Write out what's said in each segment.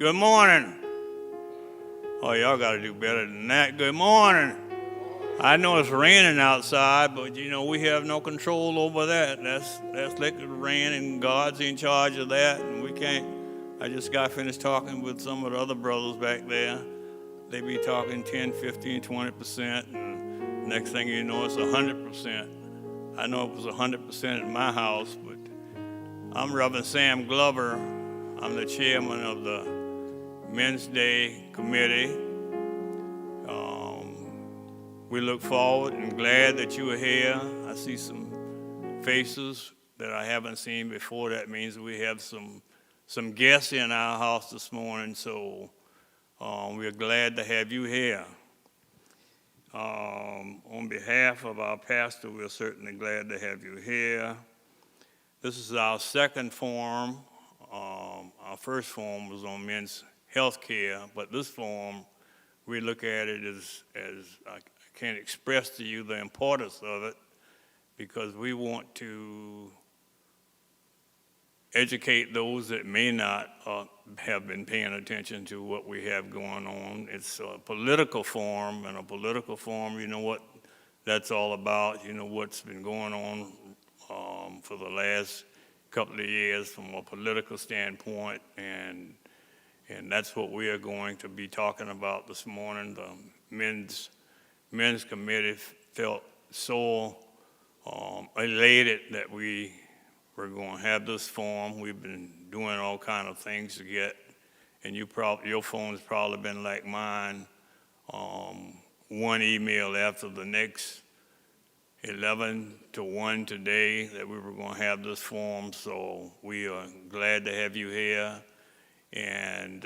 Good morning. Oh, y'all got to do better than that. Good morning. I know it's raining outside, but we have no control over that. That's liquid rain, and God's in charge of that, and we can't. I just got finished talking with some of the other brothers back there. They be talking 10, 15, 20%, and next thing you know, it's 100%. I know it was 100% in my house, but I'm Reverend Sam Glover. I'm the chairman of the Men's Day Committee. We look forward and glad that you are here. I see some faces that I haven't seen before. That means we have some guests in our house this morning, so we're glad to have you here. On behalf of our pastor, we're certainly glad to have you here. This is our second forum. Our first forum was on men's health care, but this forum, we look at it as I can't express to you the importance of it, because we want to educate those that may not have been paying attention to what we have going on. It's a political forum, and a political forum, you know what that's all about. You know what's been going on for the last couple of years from a political standpoint, and that's what we are going to be talking about this morning. The Men's Committee felt so elated that we were going to have this forum. We've been doing all kind of things to get, and your phone's probably been like mine, one email after the next, 11 to 1 today, that we were going to have this forum. So we are glad to have you here, and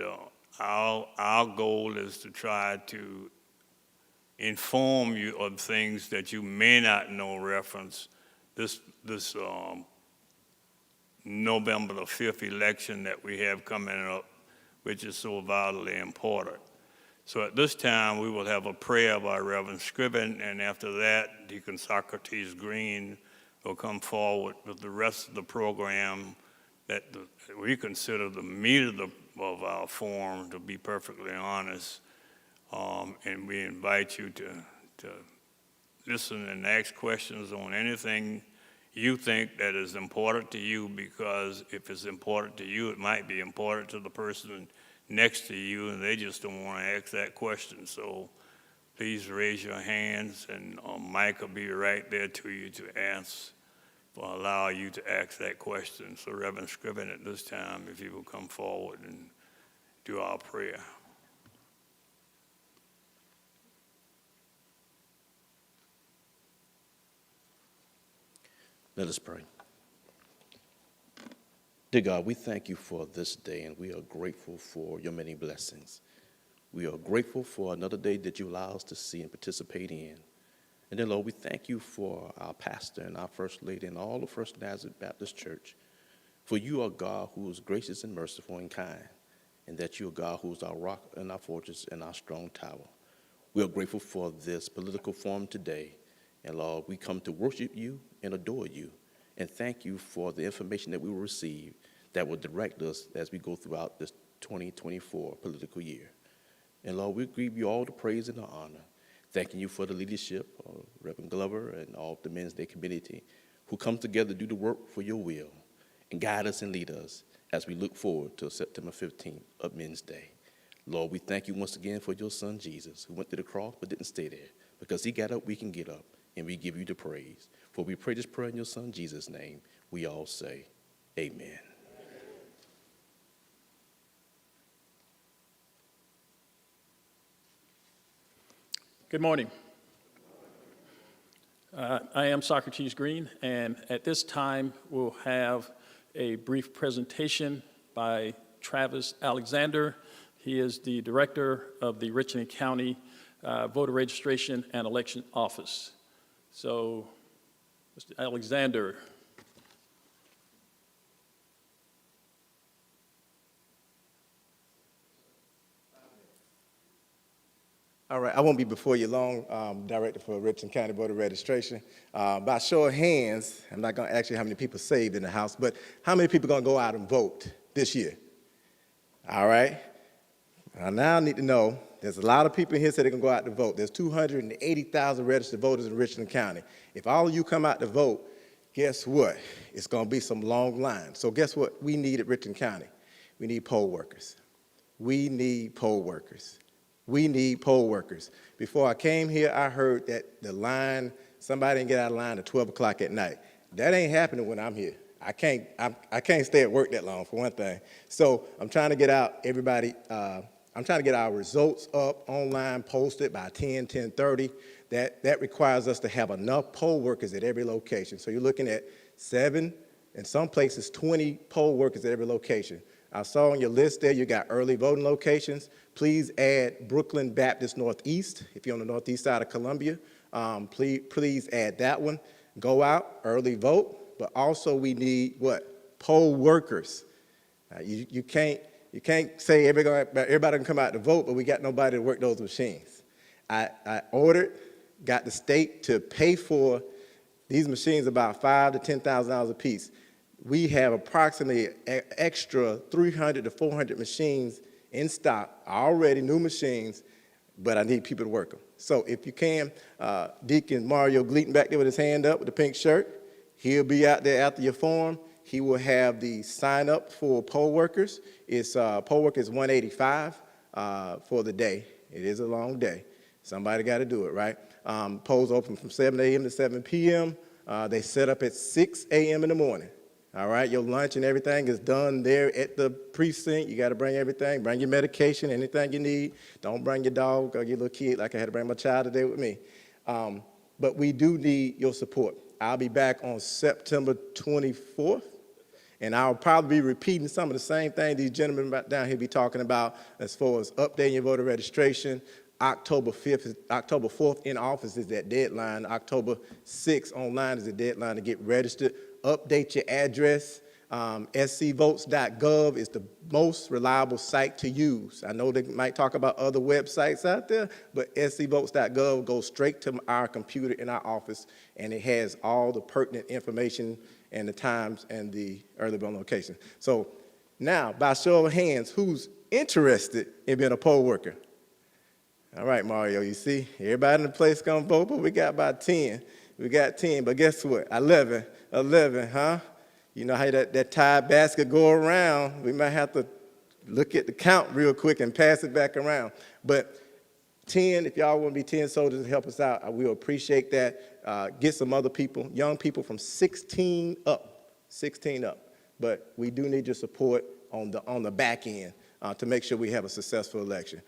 our goal is to try to inform you of things that you may not know reference this November the 5th election that we have coming up, which is so vitally important. So at this time, we will have a prayer by Reverend Scriven, and after that, Deacon Socrates Green will come forward with the rest of the program that we consider the meat of our forum, to be perfectly honest. And we invite you to listen and ask questions on anything you think that is important to you, because if it's important to you, it might be important to the person next to you, and they just don't want to ask that question. So please raise your hands, and Mike will be right there to you to allow you to ask that question. So Reverend Scriven, at this time, if you will come forward and do our prayer. Let us pray. Dear God, we thank you for this day, and we are grateful for your many blessings. We are grateful for another day that you allow us to see and participate in. And then, Lord, we thank you for our pastor and our first lady and all the First Nazareth Baptist Church. For you are God who is gracious and merciful and kind, and that you are God who is our rock and our fortress and our strong tower. We are grateful for this political forum today. And Lord, we come to worship you and adore you, and thank you for the information that we will receive that will direct us as we go throughout this 2024 political year. And Lord, we give you all the praise and the honor, thanking you for the leadership of Reverend Glover and all of the Men's Day Committee who come together to do the work for your will and guide us and lead us as we look forward to September 15th of Men's Day. Lord, we thank you once again for your son, Jesus, who went to the cross but didn't stay there. Because he got up, we can get up. And we give you the praise. For we pray this prayer in your son, Jesus' name. We all say, amen. Good morning. I am Socrates Green, and at this time, we'll have a brief presentation by Travis Alexander. He is the director of the Richland County Voter Registration and Election Office. So, Mr. Alexander. All right, I won't be before you long. Director for Richland County Voter Registration. By show of hands, I'm not going to ask you how many people saved in the house, but how many people are going to go out and vote this year? All right, I now need to know, there's a lot of people in here say they can go out to vote. There's 280,000 registered voters in Richland County. If all of you come out to vote, guess what? It's going to be some long lines. So guess what we need at Richland County? We need poll workers. We need poll workers. We need poll workers. Before I came here, I heard that the line, somebody didn't get out of line at 12 o'clock at night. That ain't happening when I'm here. I can't stay at work that long, for one thing. So I'm trying to get out everybody, I'm trying to get our results up online, posted by 10:30. That requires us to have enough poll workers at every location. So you're looking at 7, in some places 20 poll workers at every location. I saw on your list there you got early voting locations. Please add Brooklyn Baptist Northeast, if you're on the northeast side of Columbia. Please add that one. Go out, early vote, but also we need what? Poll workers. You can't say everybody can come out to vote, but we got nobody to work those machines. I ordered, got the state to pay for these machines about $5,000 to $10,000 a piece. We have approximately extra 300 to 400 machines in stock, already new machines, but I need people to work them. So if you can, Deacon Mario Gleaton back there with his hand up with the pink shirt, he'll be out there after your form. He will have the sign up for poll workers. It's poll workers $185 for the day. It is a long day. Somebody got to do it, right? Polls open from 7 a.m. to 7 p.m. They set up at 6 a.m. in the morning. All right, your lunch and everything is done there at the precinct. You got to bring everything. Bring your medication, anything you need. Don't bring your dog or your little kid like I had to bring my child today with me. But we do need your support. I'll be back on September 24th, and I'll probably be repeating some of the same things these gentlemen down here be talking about as far as updating your voter registration. October 4th in office is that deadline. October 6th online is the deadline to get registered. Update your address. scvotes.gov is the most reliable site to use. I know they might talk about other websites out there, but scvotes.gov goes straight to our computer in our office, and it has all the pertinent information and the times and the early voting location. So now, by show of hands, who's interested in being a poll worker? All right, Mario, you see, everybody in the place gonna vote, but we got about 10. We got 10, but guess what? 11, huh? You know how that tide basket go around. We might have to look at the count real quick and pass it back around. But 10, if y'all want to be 10 soldiers to help us out, we'll appreciate that. Get some other people, young people from 16 up. But we do need your support on the back end to make sure we have a successful election.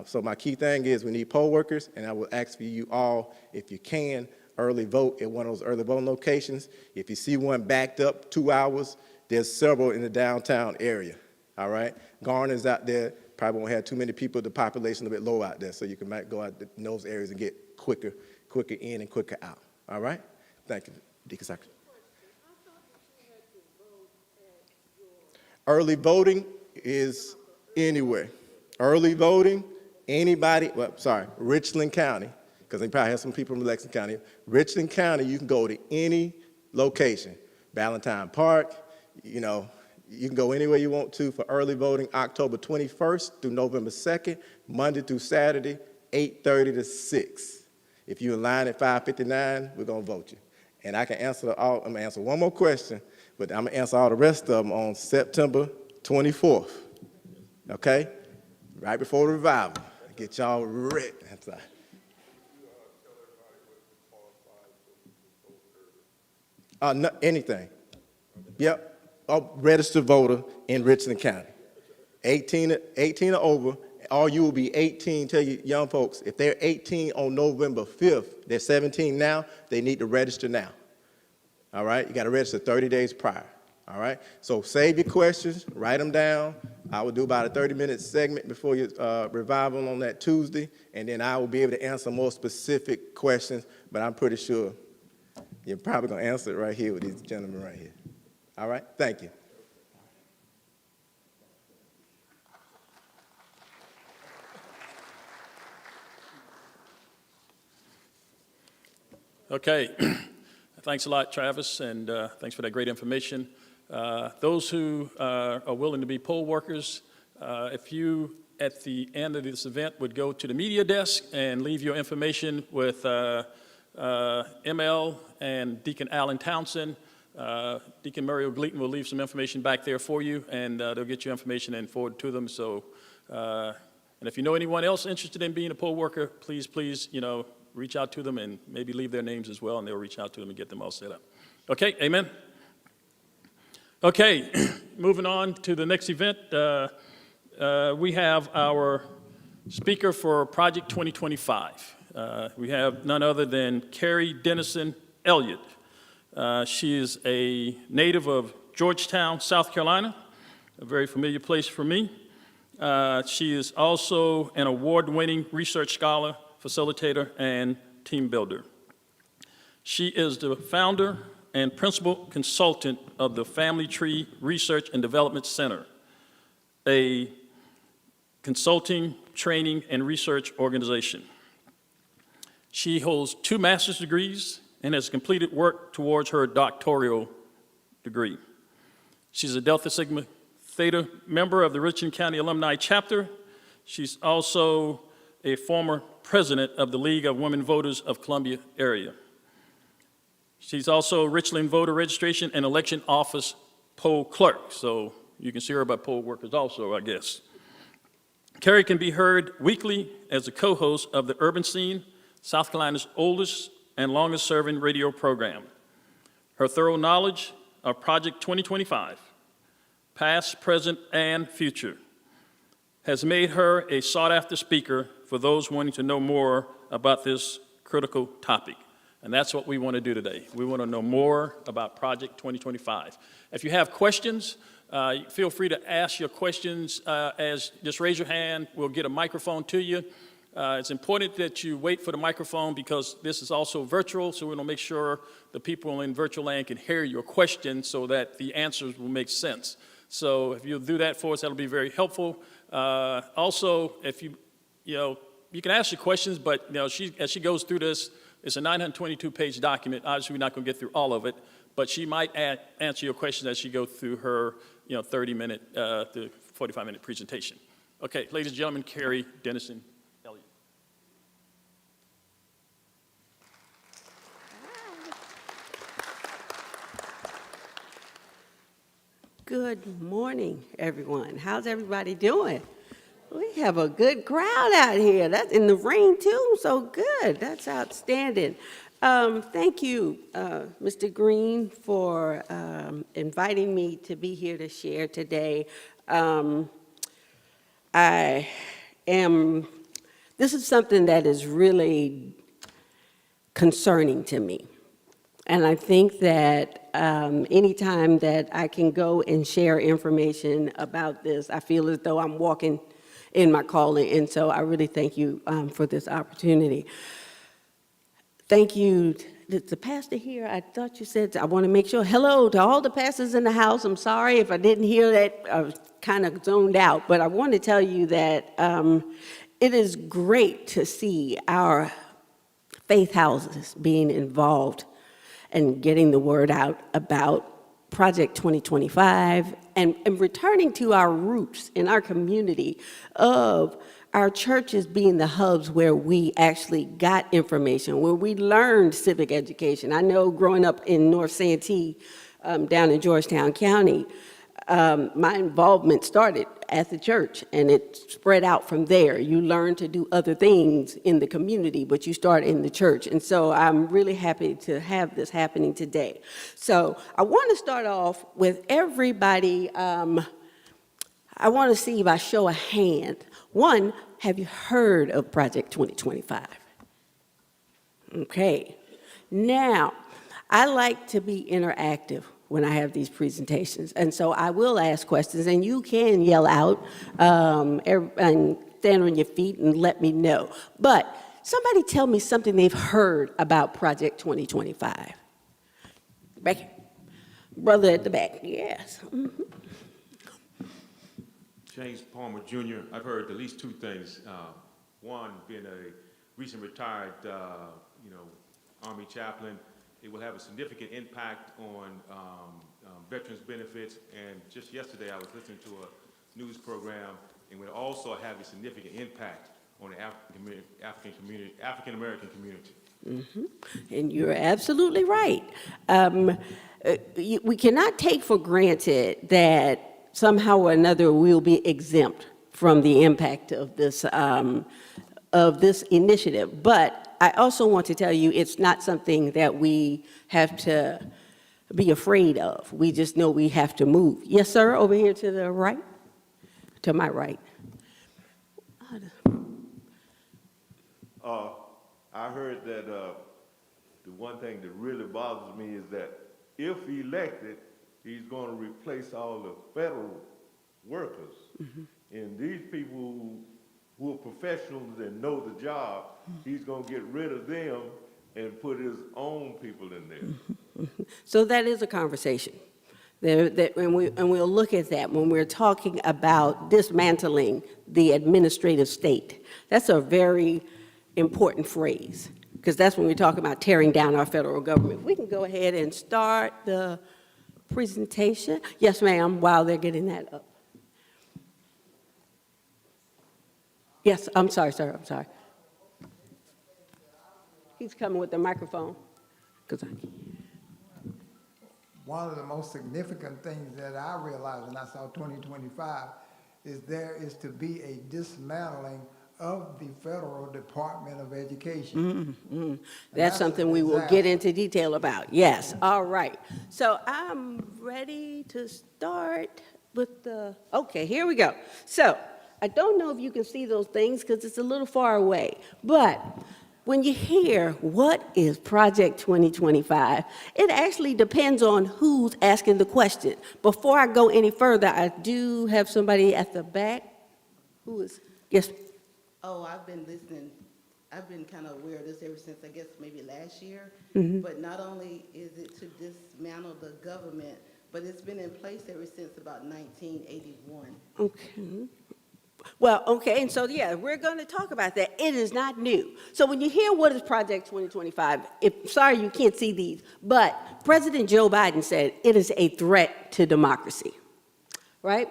So my key thing is we need poll workers, and I will ask for you all, if you can, early vote at one of those early voting locations. If you see one backed up 2 hours, there's several in the downtown area, all right? Garner's out there, probably won't have too many people, the population a bit low out there, so you might go out in those areas and get quicker in and quicker out, all right? Thank you, Deacon Secretary. Early voting is anywhere. Early voting, anybody, Richland County, because they probably have some people from Lexington County. Richland County, you can go to any location. Valentine Park, you know, you can go anywhere you want to for early voting, October 21st through November 2nd, Monday through Saturday, 8:30 to 6. If you're in line at 5:59, we're gonna vote you. And I can answer I'm gonna answer one more question, but I'm gonna answer all the rest of them on September 24th, okay? Right before the revival. Get y'all ready. That's right. No, anything. Yep. A registered voter in Richland County. 18 or over, or you will be 18. Tell you young folks, if they're 18 on November 5th, they're 17 now, they need to register now. All right? You got to register 30 days prior. All right? So save your questions, write them down. I will do about a 30-minute segment before your revival on that Tuesday, and then I will be able to answer more specific questions, but I'm pretty sure you're probably going to answer it right here with these gentlemen right here. All right? Thank you. Okay. Thanks a lot, Travis, and thanks for that great information. Those who are willing to be poll workers, if you at the end of this event would go to the media desk and leave your information with ML and Deacon Allen Townsend. Deacon Murray Gleaton will leave some information back there for you, and they'll get your information and forward to them. So, and if you know anyone else interested in being a poll worker, please, reach out to them and maybe leave their names as well, and they'll reach out to them and get them all set up. Okay, amen? Okay, moving on to the next event. We have our speaker for Project 2025. We have none other than Carrie Dennison Elliott. She is a native of Georgetown, South Carolina, a very familiar place for me. She is also an award-winning research scholar, facilitator, and team builder. She is the founder and principal consultant of the Family Tree Research and Development Center, a consulting, training, and research organization. She holds 2 master's degrees and has completed work towards her doctoral degree. She's a Delta Sigma Theta member of the Richland County Alumni Chapter. She's also a former president of the League of Women Voters of Columbia area. She's also Richland Voter Registration and Election Office poll clerk, so you can see her by poll workers also, I guess. Carrie can be heard weekly as a co-host of the Urban Scene, South Carolina's oldest and longest-serving radio program. Her thorough knowledge of Project 2025, past, present, and future, has made her a sought-after speaker for those wanting to know more about this critical topic. And that's what we want to do today. We want to know more about Project 2025. If you have questions, feel free to ask your questions just raise your hand. We'll get a microphone to you. It's important that you wait for the microphone because this is also virtual, so we want to make sure the people in virtual land can hear your questions so that the answers will make sense. So if you'll do that for us, that'll be very helpful. Also, if you can ask your questions, but as she goes through this, it's a 922-page document. Obviously, we're not going to get through all of it, but she might answer your questions as she goes through her 30-minute to 45-minute presentation. Okay, ladies and gentlemen, Carrie Dennison Elliott. Good morning, everyone. How's everybody doing? We have a good crowd out here. That's in the rain, too, so good. That's outstanding. Thank you, Mr. Green, for inviting me to be here to share today. This is something that is really concerning to me. And I think that anytime that I can go and share information about this, I feel as though I'm walking in my calling. And so I really thank you for this opportunity. Thank you. The pastor here, I thought you said, I want to make sure, hello to all the pastors in the house. I'm sorry if I didn't hear that. I was kind of zoned out. But I want to tell you that it is great to see our faith houses being involved and getting the word out about Project 2025 and returning to our roots in our community of our churches being the hubs where we actually got information, where we learned civic education. I know growing up in North Santee, down in Georgetown County, my involvement started at the church and it spread out from there. You learn to do other things in the community, but you start in the church. And so I'm really happy to have this happening today. So I want to start off with everybody. I want to see by show of hand. One, have you heard of Project 2025? Okay. Now, I like to be interactive when I have these presentations. And so I will ask questions, and you can yell out and stand on your feet and let me know. But somebody tell me something they've heard about Project 2025. Back here. Brother at the back, yes. Mm-hmm. James Palmer Jr., I've heard at least 2 things. One, being a recent retired, Army chaplain, it will have a significant impact on veterans benefits. And just yesterday, I was listening to a news program, and will also have a significant impact on the African American community. And you're absolutely right. We cannot take for granted that somehow or another we'll be exempt from the impact of this initiative. But I also want to tell you it's not something that we have to be afraid of. We just know we have to move. Yes, sir, over here to the right, to my right. I heard that the one thing that really bothers me is that if elected, he's going to replace all the federal workers. And these people who are professionals and know the job, he's going to get rid of them and put his own people in there. So that is a conversation. And we'll look at that when we're talking about dismantling the administrative state. That's a very important phrase, because that's when we talk about tearing down our federal government. We can go ahead and start the presentation. Yes, ma'am, while they're getting that up. Yes, I'm sorry, sir, I'm sorry. He's coming with the microphone. One of the most significant things that I realized when I saw 2025 is there is to be a dismantling of the Federal Department of Education. That's something we will get into detail about. Yes, all right. So I'm ready to start with okay, here we go. So I don't know if you can see those things because it's a little far away, but when you hear what is Project 2025, it actually depends on who's asking the question. Before I go any further, I do have somebody at the back who is, yes. Oh, I've been listening. I've been kind of aware of this ever since, I guess, maybe last year. But not only is it to dismantle the government, but it's been in place ever since about 1981. Okay. Well, okay, and so, yeah, we're going to talk about that. It is not new. So when you hear what is Project 2025, sorry you can't see these, but President Joe Biden said it is a threat to democracy, right?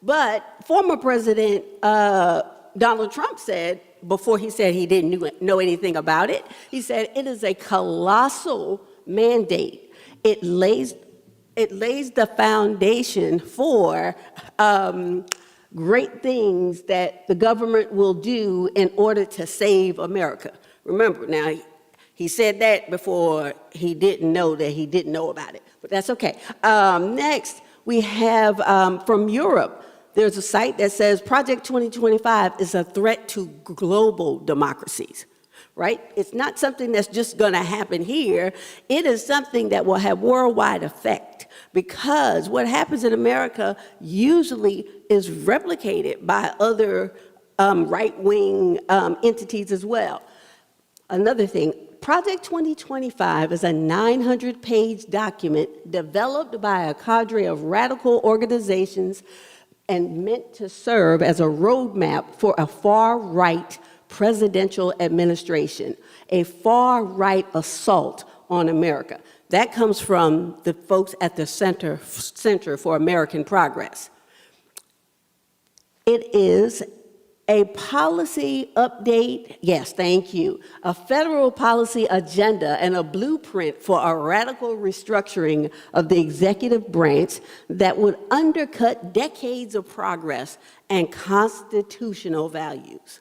But former President Donald Trump said, before he said he didn't know anything about it, he said it is a colossal mandate. It lays the foundation for great things that the government will do in order to save America. Remember, now, he said that before he didn't know that he didn't know about it, but that's okay. Next, we have from Europe, there's a site that says Project 2025 is a threat to global democracies, right? It's not something that's just going to happen here. It is something that will have worldwide effect, because what happens in America usually is replicated by other right-wing entities as well. Another thing, Project 2025 is a 900-page document developed by a cadre of radical organizations and meant to serve as a roadmap for a far-right presidential administration, a far-right assault on America. That comes from the folks at the Center for American Progress. It is a policy update, yes, thank you, a federal policy agenda and a blueprint for a radical restructuring of the executive branch that would undercut decades of progress and constitutional values.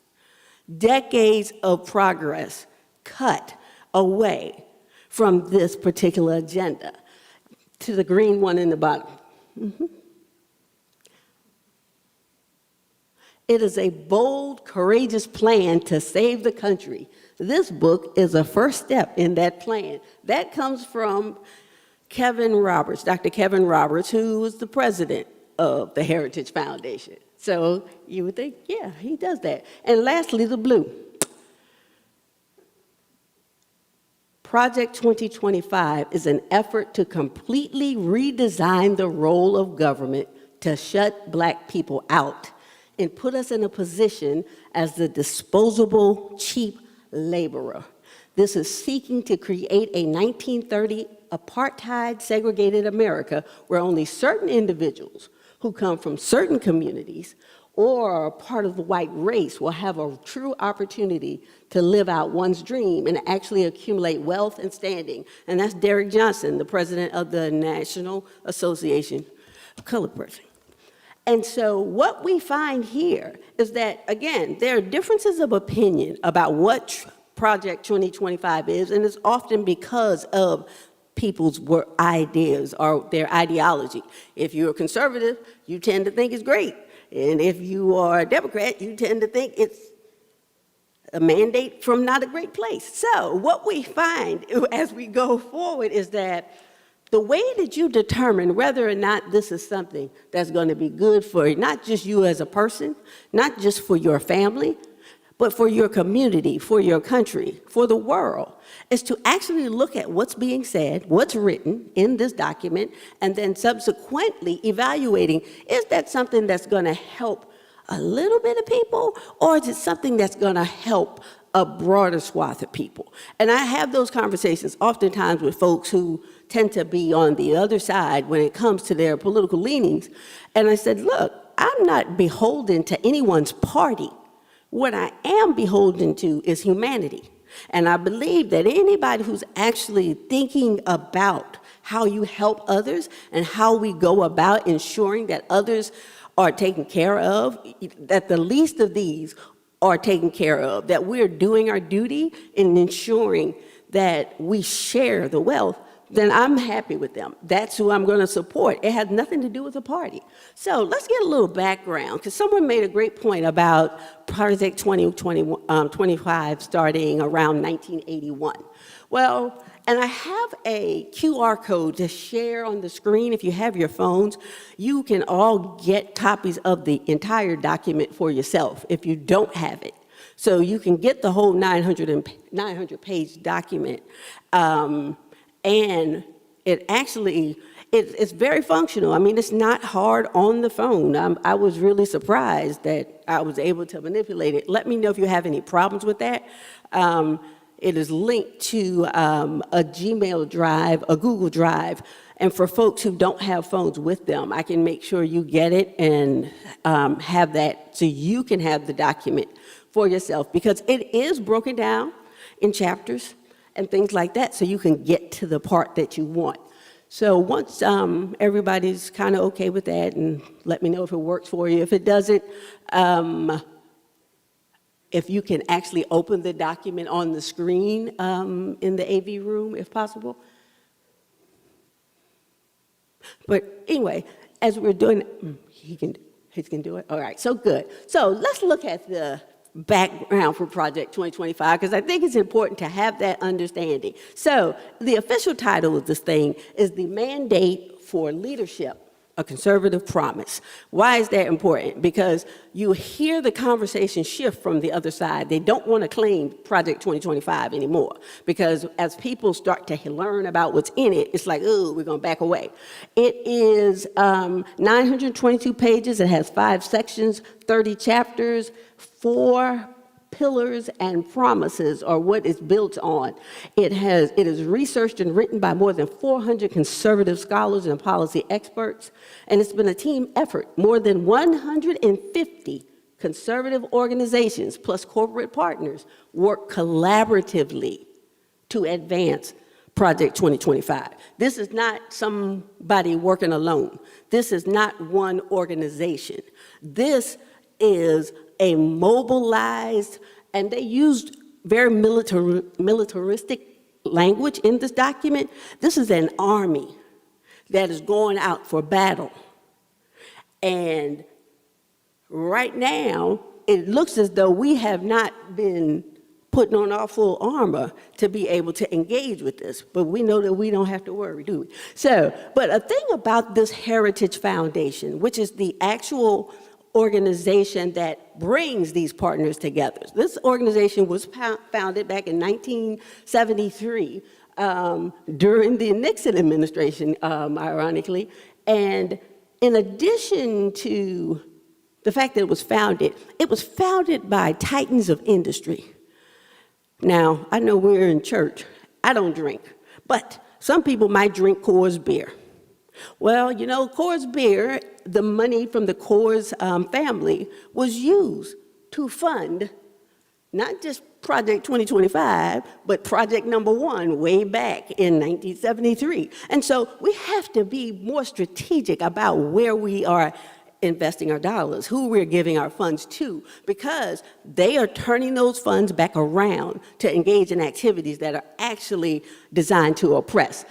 Decades of progress cut away from this particular agenda. To the green one in the bottom. It is a bold, courageous plan to save the country. This book is a first step in that plan. That comes from Kevin Roberts, Dr. Kevin Roberts, who was the president of the Heritage Foundation. So you would think, yeah, he does that. And lastly, the blue. Project 2025 is an effort to completely redesign the role of government to shut Black people out and put us in a position as the disposable, cheap laborer. This is seeking to create a 1930 apartheid segregated America where only certain individuals who come from certain communities or are part of the white race will have a true opportunity to live out one's dream and actually accumulate wealth and standing. And that's Derek Johnson, the president of the National Association of Colored Persons. And so what we find here is that, again, there are differences of opinion about what Project 2025 is, and it's often because of people's ideas or their ideology. If you're a conservative, you tend to think it's great. And if you are a Democrat, you tend to think it's a mandate from not a great place. So what we find as we go forward is that the way that you determine whether or not this is something that's going to be good for not just you as a person, not just for your family, but for your community, for your country, for the world, is to actually look at what's being said, what's written in this document, and then subsequently evaluating, is that something that's going to help a little bit of people, or is it something that's going to help a broader swath of people? And I have those conversations oftentimes with folks who tend to be on the other side when it comes to their political leanings. And I said, look, I'm not beholden to anyone's party. What I am beholden to is humanity. And I believe that anybody who's actually thinking about how you help others and how we go about ensuring that others are taken care of, that the least of these are taken care of, that we're doing our duty in ensuring that we share the wealth, then I'm happy with them. That's who I'm going to support. It has nothing to do with the party. So let's get a little background, because someone made a great point about Project 2025 starting around 1981. Well, and I have a QR code to share on the screen. If you have your phones, you can all get copies of the entire document for yourself if you don't have it. So you can get the whole 900-page document. And it actually, it's very functional. I mean, it's not hard on the phone. I was really surprised that I was able to manipulate it. Let me know if you have any problems with that. It is linked to a Gmail drive, a Google Drive. And for folks who don't have phones with them, I can make sure you get it and have that so you can have the document for yourself, because it is broken down in chapters and things like that, so you can get to the part that you want. So once everybody's kind of okay with that, and let me know if it works for you. If it doesn't, if you can actually open the document on the screen in the AV room, if possible. But anyway, as we're doing, he can do it. All right, so good. So let's look at the background for Project 2025, because I think it's important to have that understanding. So the official title of this thing is the Mandate for Leadership, a Conservative Promise. Why is that important? Because you hear the conversation shift from the other side. They don't want to claim Project 2025 anymore, because as people start to learn about what's in it, it's like, oh, we're going to back away. It is 922 pages. It has 5 sections, 30 chapters, 4 pillars and promises are what it's built on. It is researched and written by more than 400 conservative scholars and policy experts, and it's been a team effort. More than 150 conservative organizations plus corporate partners work collaboratively to advance Project 2025. This is not somebody working alone. This is not one organization. This is a mobilized, and they used very militaristic language in this document. This is an army that is going out for battle. And right now, it looks as though we have not been putting on our full armor to be able to engage with this, but we know that we don't have to worry, do we? So, but a thing about this Heritage Foundation, which is the actual organization that brings these partners together. This organization was founded back in 1973 during the Nixon administration, ironically. And in addition to the fact that it was founded by titans of industry. Now, I know we're in church. I don't drink, but some people might drink Coors beer. Well, you know, Coors Beer, the money from the Coors family was used to fund not just Project 2025, but Project number 1 way back in 1973. And so we have to be more strategic about where we are investing our dollars, who we're giving our funds to, because they are turning those funds back around to engage in activities that are actually designed to oppress.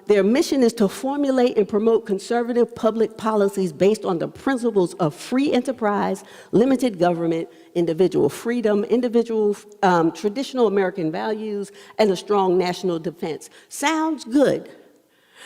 Their mission is to formulate and promote conservative public policies based on the principles of free enterprise, limited government, individual freedom, traditional American values, and a strong national defense. Sounds good,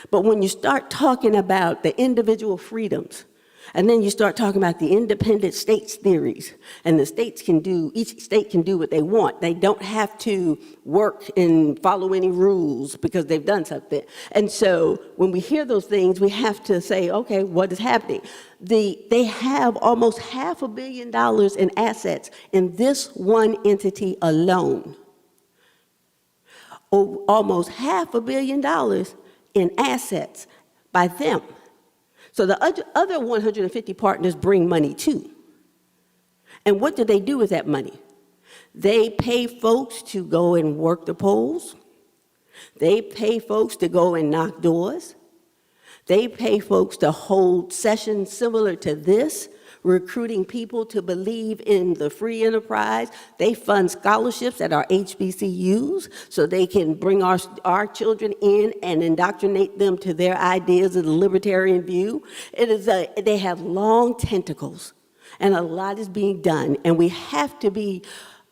but when you start talking about the individual freedoms, and then you start talking about the independent states theories, and each state can do what they want. They don't have to work and follow any rules because they've done something. And so when we hear those things, we have to say, okay, what is happening? They have almost $500 million in assets in this one entity alone. Almost $500 million in assets by them. So the other 150 partners bring money too. And what do they do with that money? They pay folks to go and work the polls. They pay folks to go and knock doors. They pay folks to hold sessions similar to this, recruiting people to believe in the free enterprise. They fund scholarships at our HBCUs so they can bring our children in and indoctrinate them to their ideas of the libertarian view. They have long tentacles, and a lot is being done, and we have to be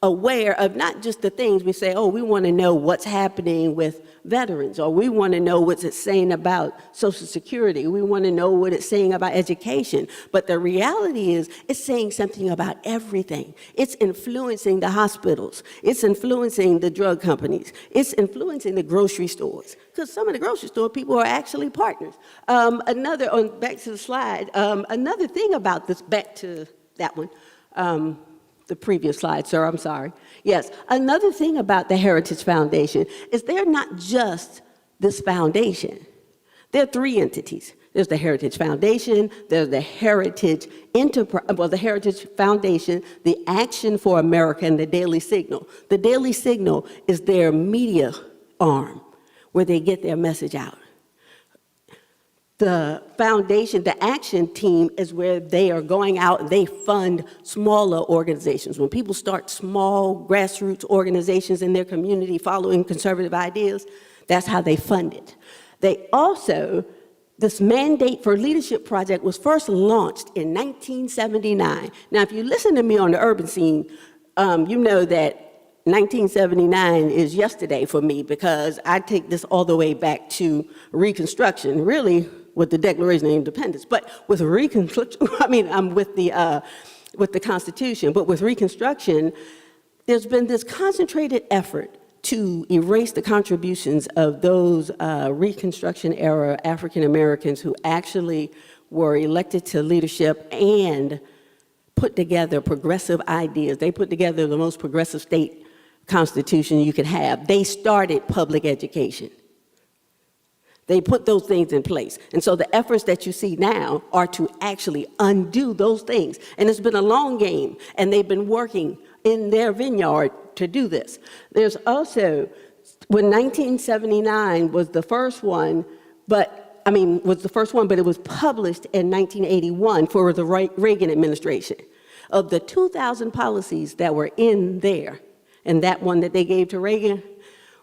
aware of not just the things we say, oh, we want to know what's happening with veterans, or we want to know what it's saying about Social Security, we want to know what it's saying about education. But the reality is, it's saying something about everything. It's influencing the hospitals. It's influencing the drug companies. It's influencing the grocery stores, because some of the grocery store people are actually partners. Back to the slide, another thing about this, back to that one, the previous slide, sir, I'm sorry. Yes, another thing about the Heritage Foundation is they're not just this foundation. There are 3 entities. There's the Heritage Foundation, there's the Heritage the Heritage Foundation, the Action for America, and the Daily Signal. The Daily Signal is their media arm where they get their message out. The foundation, the action team, is where they are going out and they fund smaller organizations. When people start small grassroots organizations in their community following conservative ideas, that's how they fund it. They also, this Mandate for Leadership project was first launched in 1979. Now, if you listen to me on the urban scene, you know that 1979 is yesterday for me, because I take this all the way back to Reconstruction, really with the Declaration of Independence, but with Reconstruction, with the Constitution, but with Reconstruction, there's been this concentrated effort to erase the contributions of those Reconstruction era African Americans who actually were elected to leadership and put together progressive ideas. They put together the most progressive state constitution you could have. They started public education. They put those things in place. And so the efforts that you see now are to actually undo those things. And it's been a long game, and they've been working in their vineyard to do this. There's also, when 1979 was the first one, but it was published in 1981 for the Reagan administration. Of the 2,000 policies that were in there, and that one that they gave to Reagan,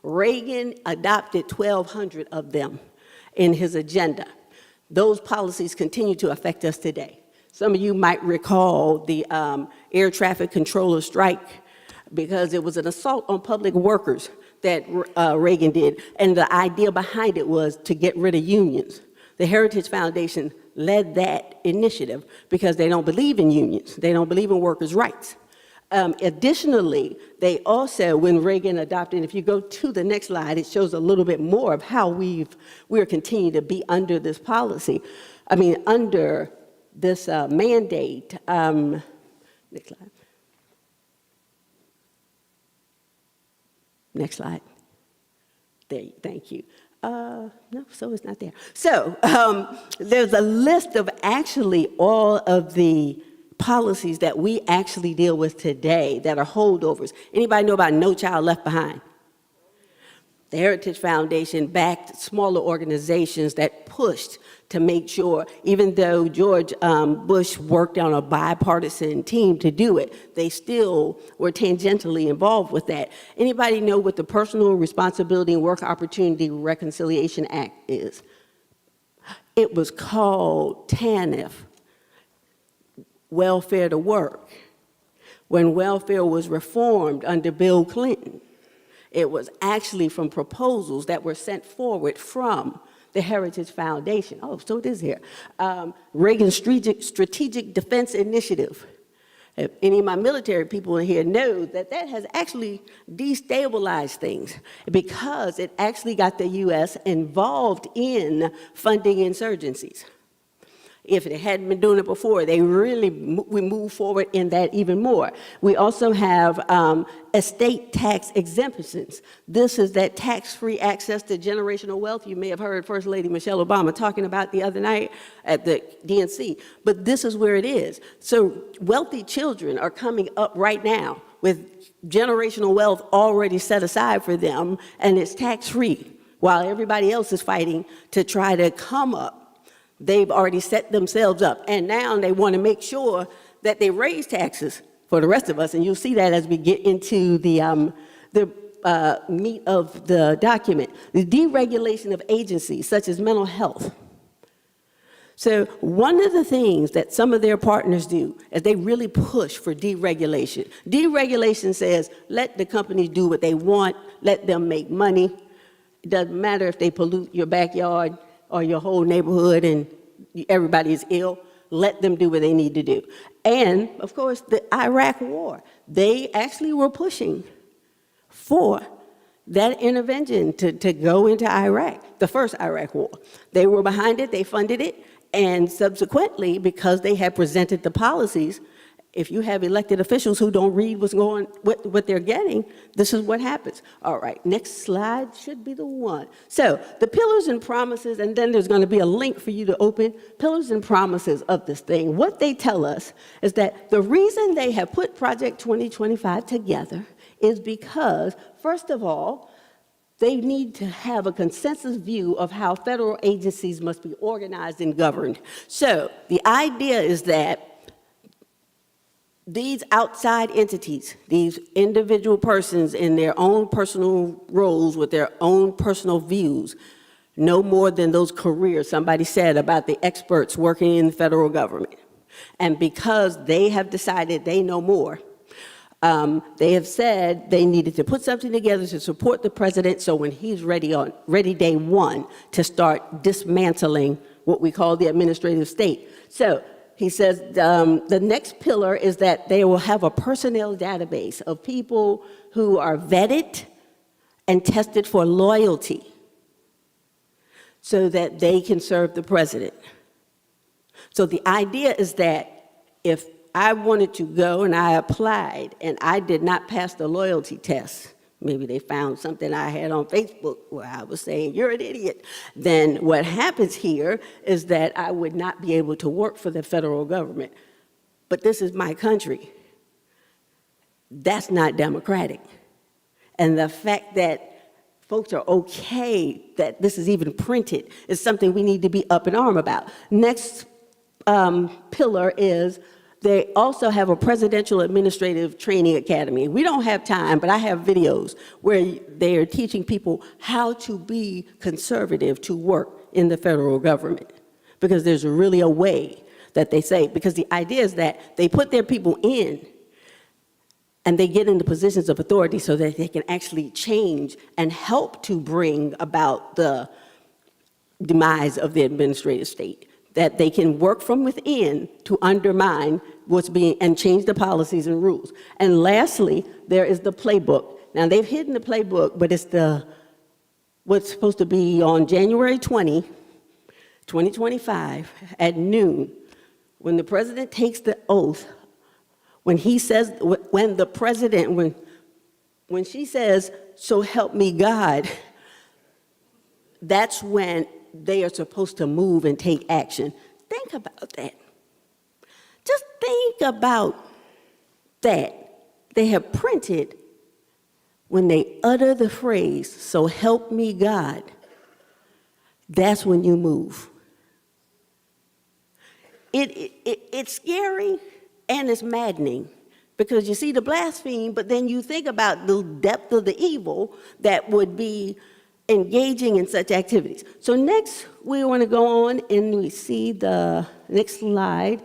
Reagan adopted 1,200 of them in his agenda. Those policies continue to affect us today. Some of you might recall the air traffic controller strike, because it was an assault on public workers that Reagan did, and the idea behind it was to get rid of unions. The Heritage Foundation led that initiative because they don't believe in unions. They don't believe in workers' rights. Additionally, they also, when Reagan adopted, if you go to the next slide, it shows a little bit more of how we're continuing to be under this policy. Under this mandate. Next slide. Next slide. Thank you. No, so it's not there. So there's a list of actually all of the policies that we actually deal with today that are holdovers. Anybody know about No Child Left Behind? The Heritage Foundation backed smaller organizations that pushed to make sure, even though George Bush worked on a bipartisan team to do it, they still were tangentially involved with that. Anybody know what the Personal Responsibility and Work Opportunity Reconciliation Act is? It was called TANF, Welfare to Work, when welfare was reformed under Bill Clinton. It was actually from proposals that were sent forward from the Heritage Foundation. Oh, so it is here. Reagan's Strategic Defense Initiative. If any of my military people in here know that that has actually destabilized things because it actually got the U.S. involved in funding insurgencies. If it hadn't been doing it before, we move forward in that even more. We also have estate tax exemptions. This is that tax-free access to generational wealth you may have heard First Lady Michelle Obama talking about the other night at the DNC. But this is where it is. So wealthy children are coming up right now with generational wealth already set aside for them, and it's tax-free, while everybody else is fighting to try to come up. They've already set themselves up, and now they want to make sure that they raise taxes for the rest of us, and you'll see that as we get into the meat of the document. The deregulation of agencies such as mental health. So one of the things that some of their partners do is they really push for deregulation. Deregulation says, let the companies do what they want, let them make money. It doesn't matter if they pollute your backyard or your whole neighborhood and everybody is ill, let them do what they need to do. And, of course, the Iraq war, they actually were pushing for that intervention to go into Iraq, the first Iraq war. They were behind it, they funded it, and subsequently, because they had presented the policies, if you have elected officials who don't read what they're getting, this is what happens. All right, next slide should be the one. So the pillars and promises, and then there's going to be a link for you to open, pillars and promises of this thing. What they tell us is that the reason they have put Project 2025 together is because, first of all, they need to have a consensus view of how federal agencies must be organized and governed. So the idea is that these outside entities, these individual persons in their own personal roles with their own personal views, no more than those careers somebody said about the experts working in the federal government. And because they have decided they know more, they have said they needed to put something together to support the president so when he's ready day one to start dismantling what we call the administrative state. So he says the next pillar is that they will have a personnel database of people who are vetted and tested for loyalty so that they can serve the president. So the idea is that if I wanted to go and I applied and I did not pass the loyalty test, maybe they found something I had on Facebook where I was saying, you're an idiot. Then what happens here is that I would not be able to work for the federal government. But this is my country. That's not democratic. And the fact that folks are okay that this is even printed is something we need to be up in arm about. Next pillar is they also have a presidential administrative training academy. We don't have time, but I have videos where they are teaching people how to be conservative to work in the federal government. Because there's really a way that they say, because the idea is that they put their people in and they get into positions of authority so that they can actually change and help to bring about the demise of the administrative state. That they can work from within to undermine what's being, and change the policies and rules. And lastly, there is the playbook. Now, they've hidden the playbook, but it's what's supposed to be on January 20, 2025 at noon, when the president takes the oath, when he says, when she says, so help me God, that's when they are supposed to move and take action. Think about that. Just think about that. They have printed, when they utter the phrase, "So help me God," that's when you move. It's scary and it's maddening, because you see the blaspheme, but then you think about the depth of the evil that would be engaging in such activities. So next, we want to go on and we see the next slide.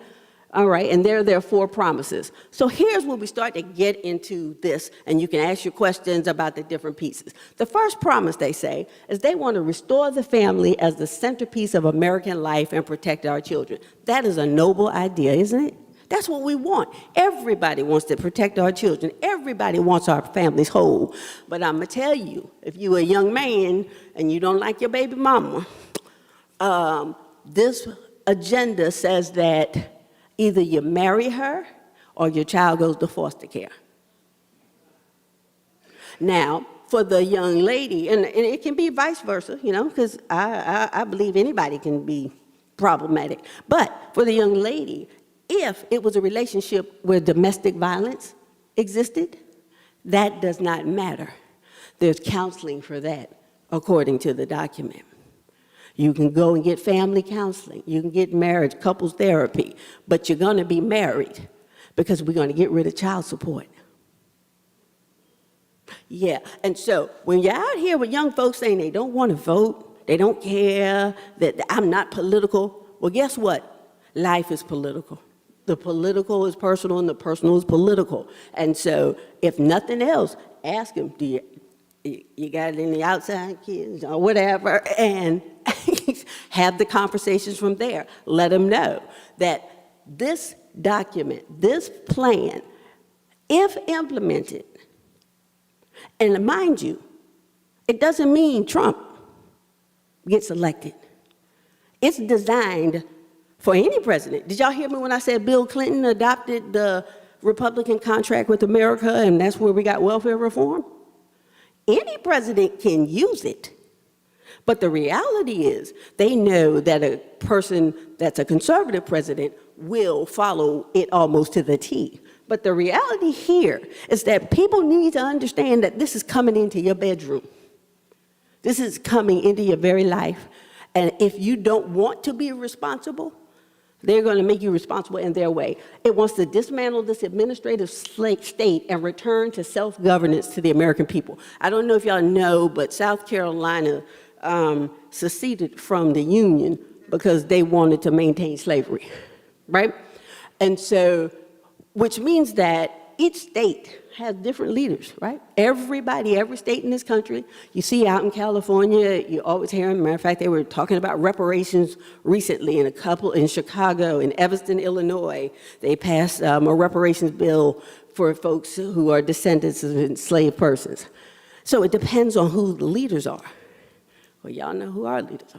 All right, and there are 4 promises. So here's where we start to get into this, and you can ask your questions about the different pieces. The first promise, they say, is they want to restore the family as the centerpiece of American life and protect our children. That is a noble idea, isn't it? That's what we want. Everybody wants to protect our children. Everybody wants our families whole. But I'm going to tell you, if you're a young man and you don't like your baby mama, this agenda says that either you marry her or your child goes to foster care. Now, for the young lady, and it can be vice versa, you know, because I believe anybody can be problematic. But for the young lady, if it was a relationship where domestic violence existed, that does not matter. There's counseling for that, according to the document. You can go and get family counseling. You can get marriage, couples therapy, but you're going to be married because we're going to get rid of child support. Yeah, and so when you're out here with young folks saying they don't want to vote, they don't care, that I'm not political, well, guess what? Life is political. The political is personal and the personal is political. And so if nothing else, ask them, do you got any outside kids or whatever, and have the conversations from there. Let them know that this document, this plan, if implemented, and mind you, it doesn't mean Trump gets elected. It's designed for any president. Did y'all hear me when I said Bill Clinton adopted the Republican contract with America and that's where we got welfare reform? Any president can use it. But the reality is they know that a person that's a conservative president will follow it almost to the T. But the reality here is that people need to understand that this is coming into your bedroom. This is coming into your very life. And if you don't want to be responsible, they're going to make you responsible in their way. It wants to dismantle this administrative state and return to self-governance to the American people. I don't know if y'all know, but South Carolina seceded from the Union because they wanted to maintain slavery, right? And so, which means that each state has different leaders, right? Everybody, every state in this country, you see out in California, you always hear, matter of fact, they were talking about reparations recently in Chicago, in Evanston, Illinois. They passed a reparations bill for folks who are descendants of enslaved persons. So it depends on who the leaders are. Well, y'all know who our leaders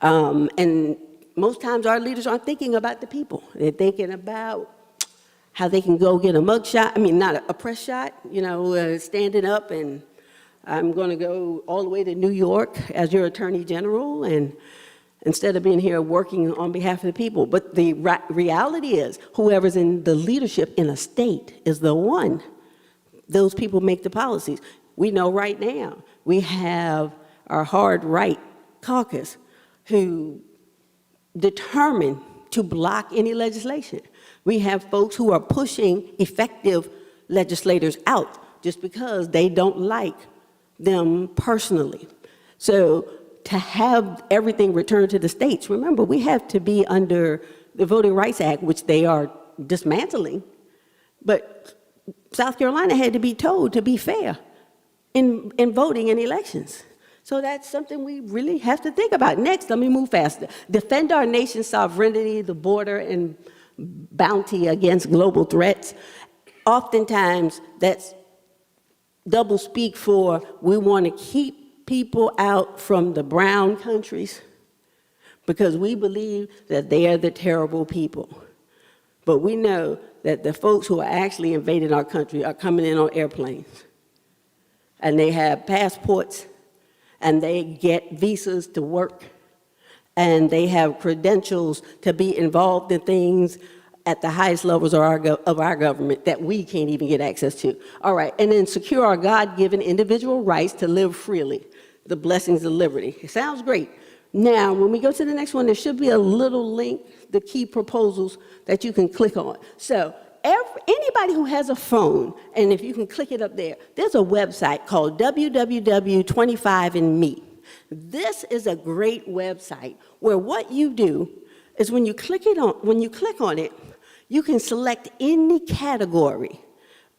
are. And most times our leaders aren't thinking about the people. They're thinking about how they can go get a mug shot, not a press shot, standing up and I'm going to go all the way to New York as your attorney general and instead of being here working on behalf of the people. But the reality is whoever's in the leadership in a state is the one. Those people make the policies. We know right now we have our hard right caucus who determined to block any legislation. We have folks who are pushing effective legislators out just because they don't like them personally. So to have everything returned to the states, remember, we have to be under the Voting Rights Act, which they are dismantling, but South Carolina had to be told to be fair in voting in elections. So that's something we really have to think about. Next, let me move faster. Defend our nation's sovereignty, the border, and bounty against global threats. Oftentimes, that's double speak for we want to keep people out from the brown countries because we believe that they are the terrible people. But we know that the folks who are actually invading our country are coming in on airplanes. And they have passports, and they get visas to work, and they have credentials to be involved in things at the highest levels of our government that we can't even get access to. All right, and then secure our God-given individual rights to live freely, the blessings of liberty. It sounds great. Now, when we go to the next one, there should be a little link, the key proposals that you can click on. So anybody who has a phone, and if you can click it up there, there's a website called www.25andme. This is a great website where what you do is when you click on it, you can select any category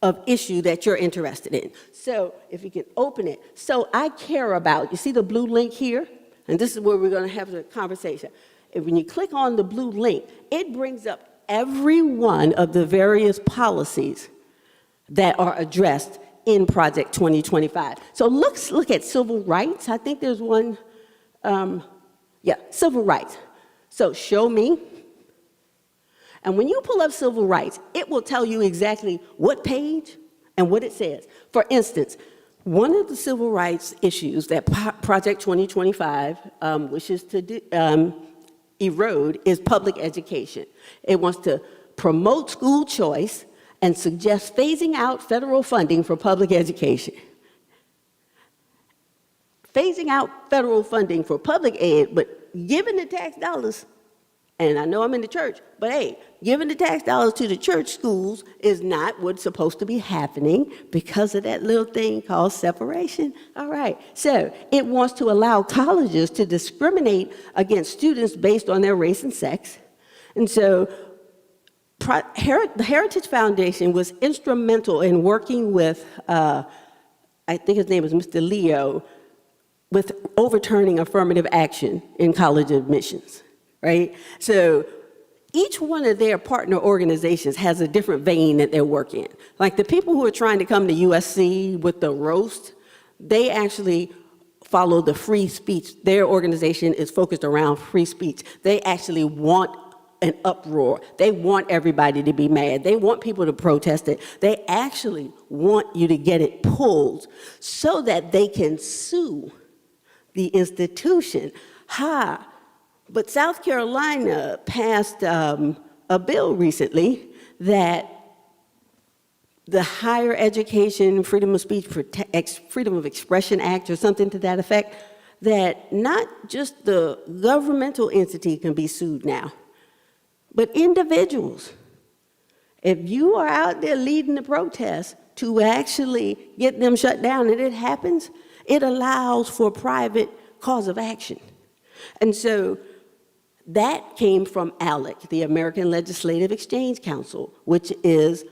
of issue that you're interested in. So if you can open it. So I care about, you see the blue link here? And this is where we're going to have the conversation. When you click on the blue link, it brings up every one of the various policies that are addressed in Project 2025. So let's look at civil rights. I think there's one, civil rights. So show me. And when you pull up civil rights, it will tell you exactly what page and what it says. For instance, one of the civil rights issues that Project 2025 wishes to erode is public education. It wants to promote school choice and suggests phasing out federal funding for public education. Phasing out federal funding for public ed, but giving the tax dollars, and I know I'm in the church, but hey, giving the tax dollars to the church schools is not what's supposed to be happening because of that little thing called separation. All right, so it wants to allow colleges to discriminate against students based on their race and sex. And so the Heritage Foundation was instrumental in working with, I think his name is Mr. Leo, with overturning affirmative action in college admissions, right? So each one of their partner organizations has a different vein that they're working in. Like the people who are trying to come to USC with the roast, they actually follow the free speech. Their organization is focused around free speech. They actually want an uproar. They want everybody to be mad. They want people to protest it. They actually want you to get it pulled so that they can sue the institution. But South Carolina passed a bill recently that the Higher Education Freedom of Speech, Freedom of Expression Act or something to that effect, that not just the governmental entity can be sued now, but individuals. If you are out there leading the protest to actually get them shut down and it happens, it allows for private cause of action. And so that came from ALEC, the American Legislative Exchange Council, which is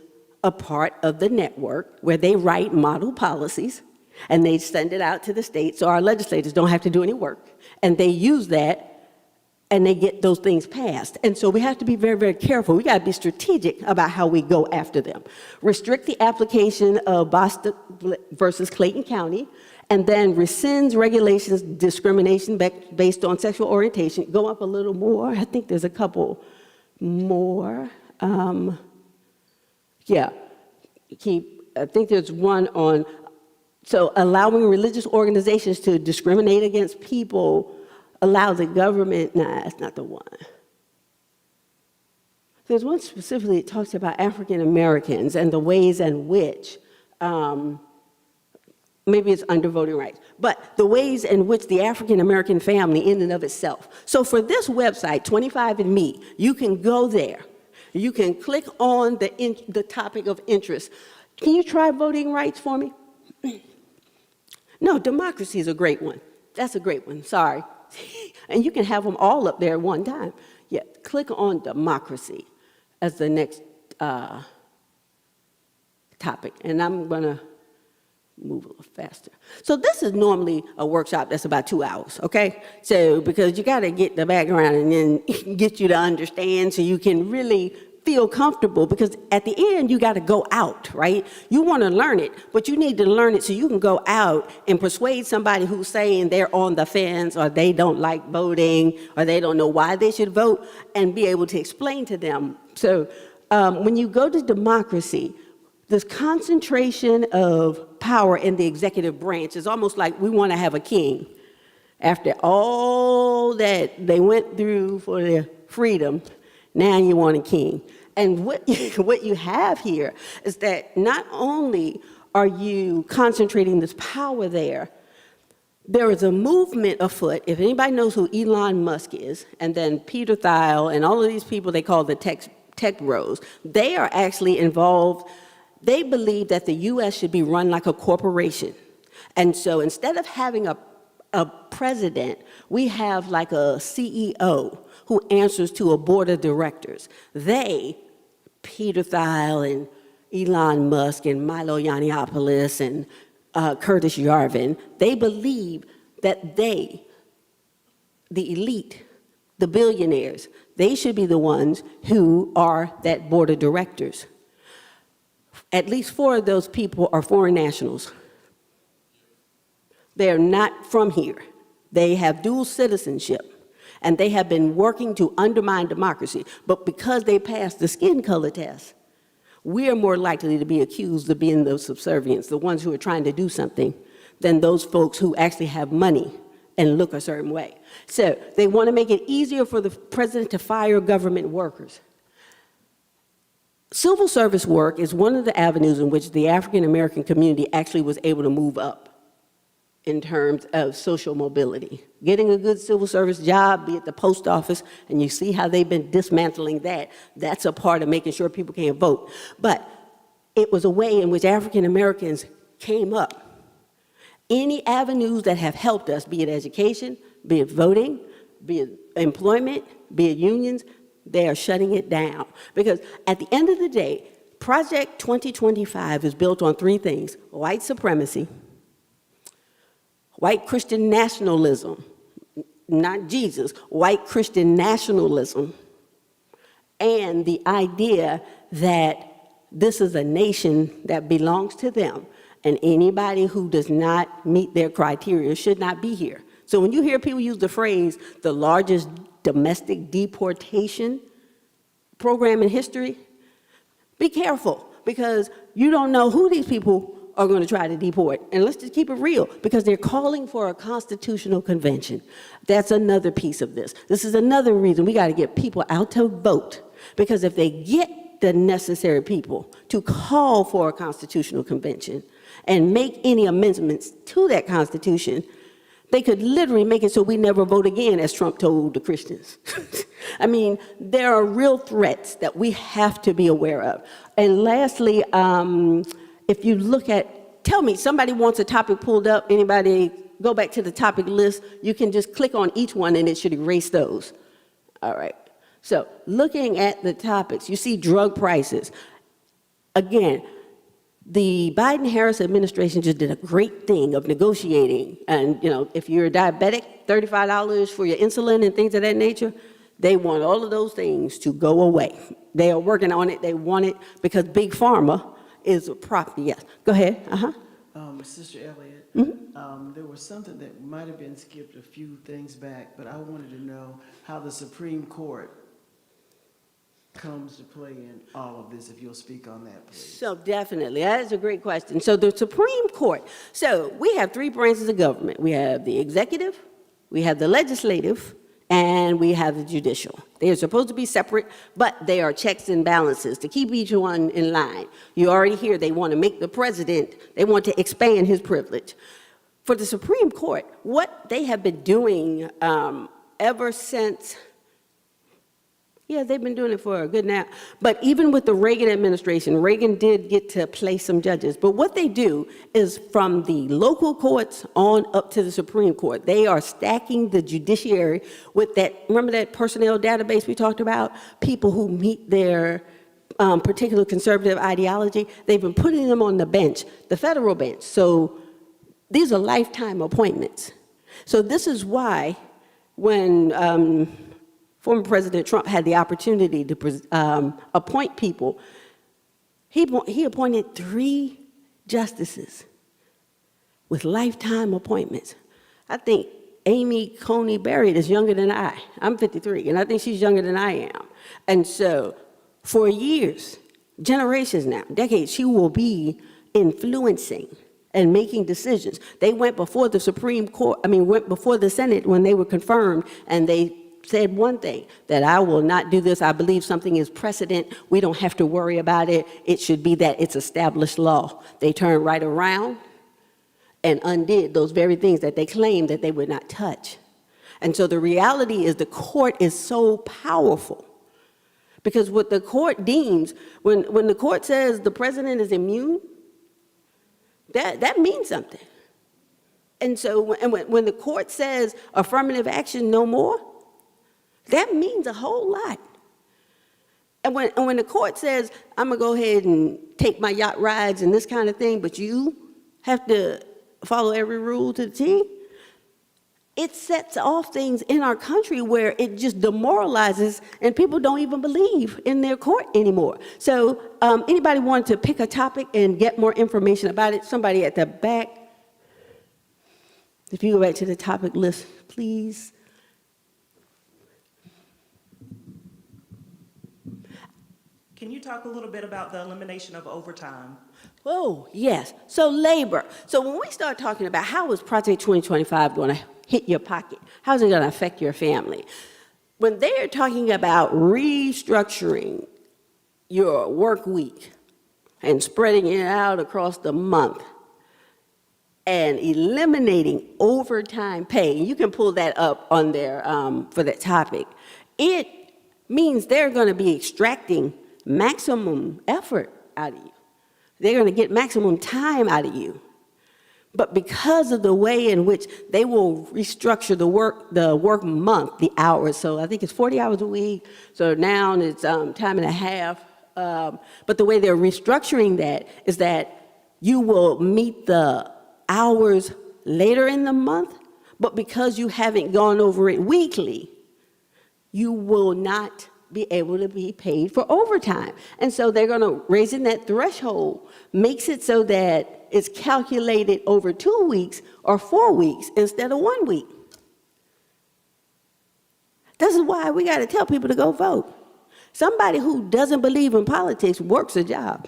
a part of the network where they write model policies and they send it out to the states so our legislators don't have to do any work. And they use that and they get those things passed. And so we have to be very, very careful. We gotta be strategic about how we go after them. Restrict the application of Boston versus Clayton County, and then rescinds regulations discrimination based on sexual orientation. Go up a little more. I think there's a couple more. I think there's one on, so allowing religious organizations to discriminate against people allows the government, nah, that's not the one. There's one specifically that talks about African Americans and the ways in which, maybe it's under voting rights, but the ways in which the African American family in and of itself. So for this website, 25andMe, you can go there. You can click on the topic of interest. Can you try voting rights for me? No, democracy is a great one. That's a great one, sorry. And you can have them all up there at one time. Yeah, click on democracy as the next topic. And I'm gonna move a little faster. So this is normally a workshop that's about 2 hours, okay? So, because you gotta get the background and then get you to understand so you can really feel comfortable, because at the end you gotta go out, right? You wanna learn it, but you need to learn it so you can go out and persuade somebody who's saying they're on the fence or they don't like voting or they don't know why they should vote, and be able to explain to them. So when you go to democracy, this concentration of power in the executive branch is almost like we want to have a king, After all that they went through for their freedom, now you want a king. And what you have here is that not only are you concentrating this power there, there is a movement afoot. If anybody knows who Elon Musk is, and then Peter Thiel, and all of these people they call the tech bros, they are actually involved. They believe that the U.S. should be run like a corporation. And so instead of having a president, we have like a CEO who answers to a board of directors. They, Peter Thiel and Elon Musk and Milo Yiannopoulos and Curtis Yarvin, they believe that they, the elite, the billionaires, they should be the ones who are that board of directors. At least 4 of those people are foreign nationals. They're not from here. They have dual citizenship, and they have been working to undermine democracy. But because they passed the skin color test, we are more likely to be accused of being those subservients, the ones who are trying to do something, than those folks who actually have money and look a certain way. So they want to make it easier for the president to fire government workers. Civil service work is one of the avenues in which the African American community actually was able to move up in terms of social mobility. Getting a good civil service job, be it the post office, and you see how they've been dismantling that. That's a part of making sure people can't vote. But it was a way in which African Americans came up. Any avenues that have helped us, be it education, be it voting, be it employment, be it unions, they are shutting it down. Because at the end of the day, Project 2025 is built on 3 things: white supremacy, white Christian nationalism, not Jesus, white Christian nationalism, and the idea that this is a nation that belongs to them, and anybody who does not meet their criteria should not be here. So when you hear people use the phrase, the largest domestic deportation program in history, be careful, because you don't know who these people are going to try to deport. And let's just keep it real, because they're calling for a constitutional convention. That's another piece of this. This is another reason we got to get people out to vote, because if they get the necessary people to call for a constitutional convention and make any amendments to that constitution, they could literally make it so we never vote again, as Trump told the Christians. I mean, there are real threats that we have to be aware of. And lastly, if you look at, tell me, somebody wants a topic pulled up, anybody go back to the topic list, you can just click on each one and it should erase those. All right, so looking at the topics, you see drug prices. Again, the Biden-Harris administration just did a great thing of negotiating. And, you know, if you're a diabetic, $35 for your insulin and things of that nature, they want all of those things to go away. They are working on it, they want it, because Big Pharma is a property. Yes, go ahead. Sister Elliott, there was something that might have been skipped a few things back, but I wanted to know how the Supreme Court comes to play in all of this, if you'll speak on that, please. So definitely, that is a great question. So the Supreme Court, so we have 3 branches of government. We have the executive, we have the legislative, and we have the judicial. They are supposed to be separate, but they are checks and balances to keep each one in line. You already hear they want to make the president, they want to expand his privilege. For the Supreme Court, what they have been doing ever since, yeah, they've been doing it for a good now. But even with the Reagan administration, Reagan did get to place some judges. But what they do is from the local courts on up to the Supreme Court, they are stacking the judiciary with that, remember that personnel database we talked about? People who meet their particular conservative ideology. They've been putting them on the bench, the federal bench. So these are lifetime appointments. So this is why when former President Trump had the opportunity to appoint people, he appointed 3 justices with lifetime appointments. I think Amy Coney Barrett is younger than I. I'm 53, and I think she's younger than I am. And so for years, generations now, decades, she will be influencing and making decisions. They went before the Supreme Court, went before the Senate when they were confirmed, and they said one thing, that I will not do this. I believe something is precedent. We don't have to worry about it. It should be that it's established law. They turned right around and undid those very things that they claimed that they would not touch. And so the reality is the court is so powerful, because what the court deems, when the court says the president is immune, that means something. And so when the court says affirmative action no more, that means a whole lot. And when the court says, I'm going to go ahead and take my yacht rides and this kind of thing, but you have to follow every rule to the T, it sets off things in our country where it just demoralizes and people don't even believe in their court anymore. So anybody want to pick a topic and get more information about it? Somebody at the back. If you go back to the topic list, please. Can you talk a little bit about the elimination of overtime? Oh, yes. So labor. So when we start talking about how is Project 2025 going to hit your pocket, how is it going to affect your family? When they're talking about restructuring your work week and spreading it out across the month and eliminating overtime pay, you can pull that up on there for that topic, it means they're going to be extracting maximum effort out of you. They're going to get maximum time out of you. But because of the way in which they will restructure the work month, the hours, so I think it's 40 hours a week, so now it's time and a half. But the way they're restructuring that is that you will meet the hours later in the month, but because you haven't gone over it weekly, you will not be able to be paid for overtime. And so they're going to raise in that threshold, makes it so that it's calculated over 2 weeks or 4 weeks instead of 1 week. This is why we got to tell people to go vote. Somebody who doesn't believe in politics works a job.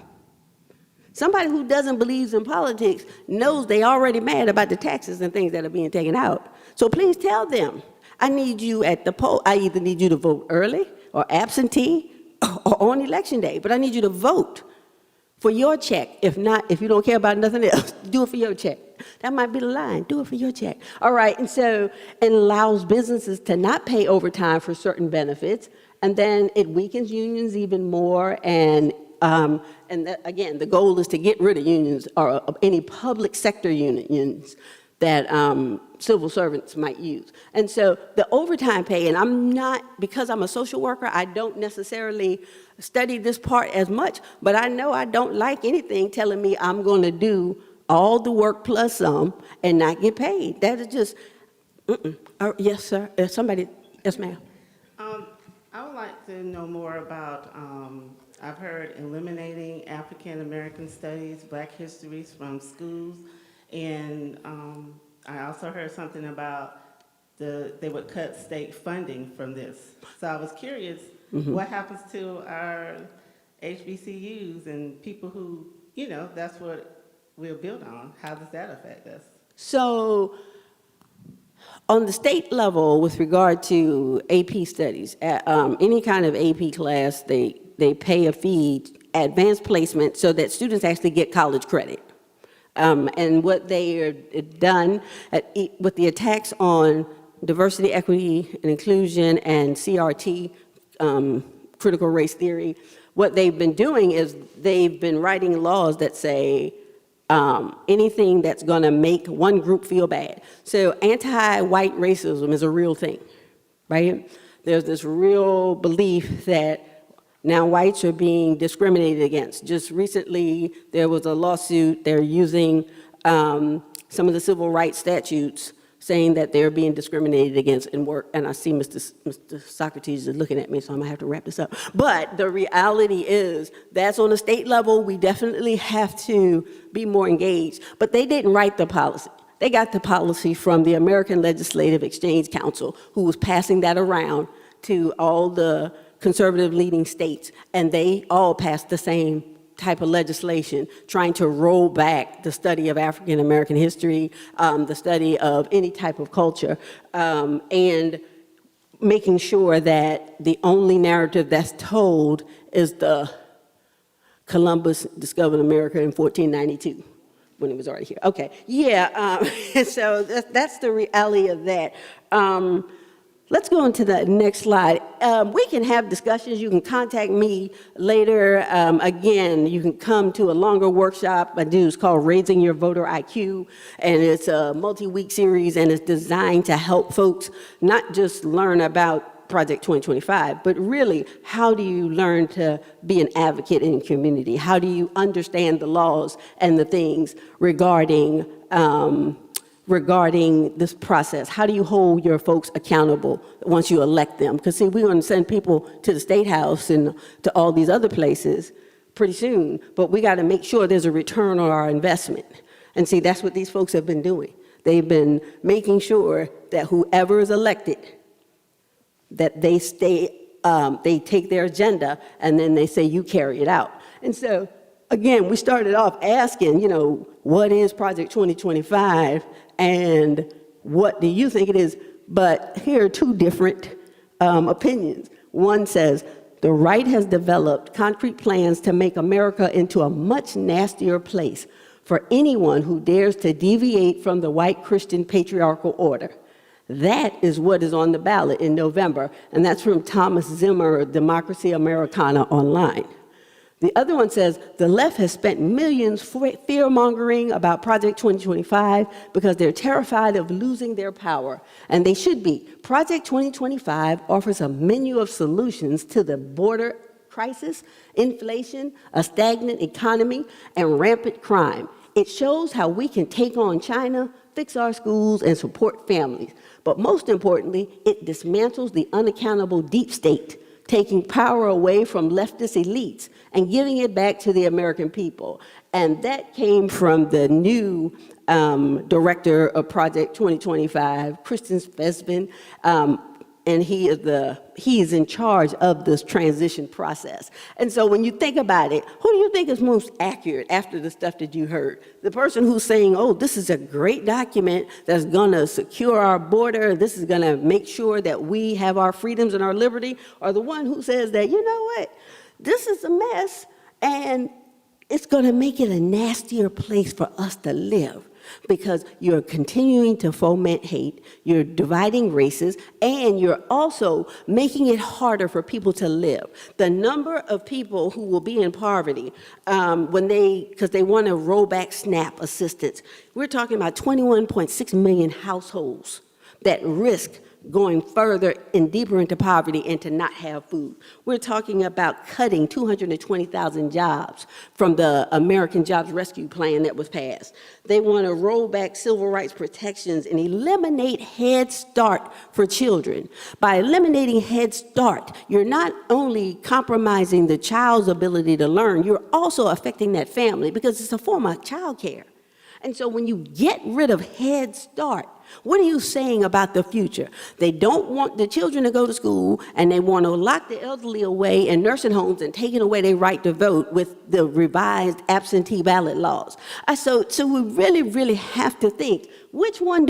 Somebody who doesn't believe in politics knows they already mad about the taxes and things that are being taken out. So please tell them, I need you at the poll. I either need you to vote early or absentee or on election day, but I need you to vote for your check. If not, if you don't care about nothing else, do it for your check. That might be the line, do it for your check. All right, and so it allows businesses to not pay overtime for certain benefits, and then it weakens unions even more, and that, again, the goal is to get rid of unions or any public sector unions that civil servants might use. And so the overtime pay, and I'm not, because I'm a social worker, I don't necessarily study this part as much, but I know I don't like anything telling me I'm going to do all the work plus some and not get paid. That is just, yes, sir. Somebody, yes, ma'am. I would like to know more about, I've heard eliminating African American studies, Black histories from schools, and I also heard something about they would cut state funding from this. So I was curious, what happens to our HBCUs and people who, you know, that's what we're built on? How does that affect us? So on the state level, with regard to AP studies, any kind of AP class, they pay a fee, advanced placement, so that students actually get college credit. And what they are done with the attacks on diversity, equity, and inclusion, and CRT, critical race theory, what they've been doing is they've been writing laws that say anything that's going to make one group feel bad. So anti-white racism is a real thing, right? There's this real belief that now whites are being discriminated against. Just recently, there was a lawsuit. They're using some of the civil rights statutes saying that they're being discriminated against in work. And I see Mr. Socrates is looking at me, so I'm gonna have to wrap this up. But the reality is that's on the state level. We definitely have to be more engaged. But they didn't write the policy. They got the policy from the American Legislative Exchange Council, who was passing that around to all the conservative leading states, and they all passed the same type of legislation, trying to roll back the study of African American history, the study of any type of culture, and making sure that the only narrative that's told is the Columbus discovered America in 1492, when it was already here. Okay, yeah, so that's the reality of that. Let's go into the next slide. We can have discussions. You can contact me later. Again, you can come to a longer workshop I do. It's called Raising Your Voter IQ, and it's a multi-week series, and it's designed to help folks not just learn about Project 2025, but really, how do you learn to be an advocate in your community? How do you understand the laws and the things regarding this process? How do you hold your folks accountable once you elect them? Because see, we're going to send people to the State House and to all these other places pretty soon, but we got to make sure there's a return on our investment. And see, that's what these folks have been doing. They've been making sure that whoever is elected, that they they take their agenda and then they say, you carry it out. And so, again, we started off asking, what is Project 2025 and what do you think it is? But here are two different opinions. One says, the right has developed concrete plans to make America into a much nastier place for anyone who dares to deviate from the white Christian patriarchal order. That is what is on the ballot in November, and that's from Thomas Zimmer, Democracy Americana Online. The other one says, the left has spent millions fear-mongering about Project 2025 because they're terrified of losing their power, and they should be. Project 2025 offers a menu of solutions to the border crisis, inflation, a stagnant economy, and rampant crime. It shows how we can take on China, fix our schools, and support families. But most importantly, it dismantles the unaccountable deep state, taking power away from leftist elites and giving it back to the American people. And that came from the new director of Project 2025, Kristen Fesvin, and he is in charge of this transition process. And so when you think about it, who do you think is most accurate after the stuff that you heard? The person who's saying, oh, this is a great document that's gonna secure our border, this is gonna make sure that we have our freedoms and our liberty, or the one who says that, you know what, this is a mess and it's gonna make it a nastier place for us to live? Because you're continuing to foment hate, you're dividing races, and you're also making it harder for people to live. The number of people who will be in poverty because they want to roll back SNAP assistance, we're talking about 21.6 million households that risk going further and deeper into poverty and to not have food. We're talking about cutting 220,000 jobs from the American Jobs Rescue Plan that was passed. They want to roll back civil rights protections and eliminate Head Start for children. By eliminating Head Start, you're not only compromising the child's ability to learn, you're also affecting that family because it's a form of child care. And so when you get rid of Head Start, what are you saying about the future? They don't want the children to go to school, and they want to lock the elderly away in nursing homes and taking away their right to vote with the revised absentee ballot laws. So we really, really have to think, which one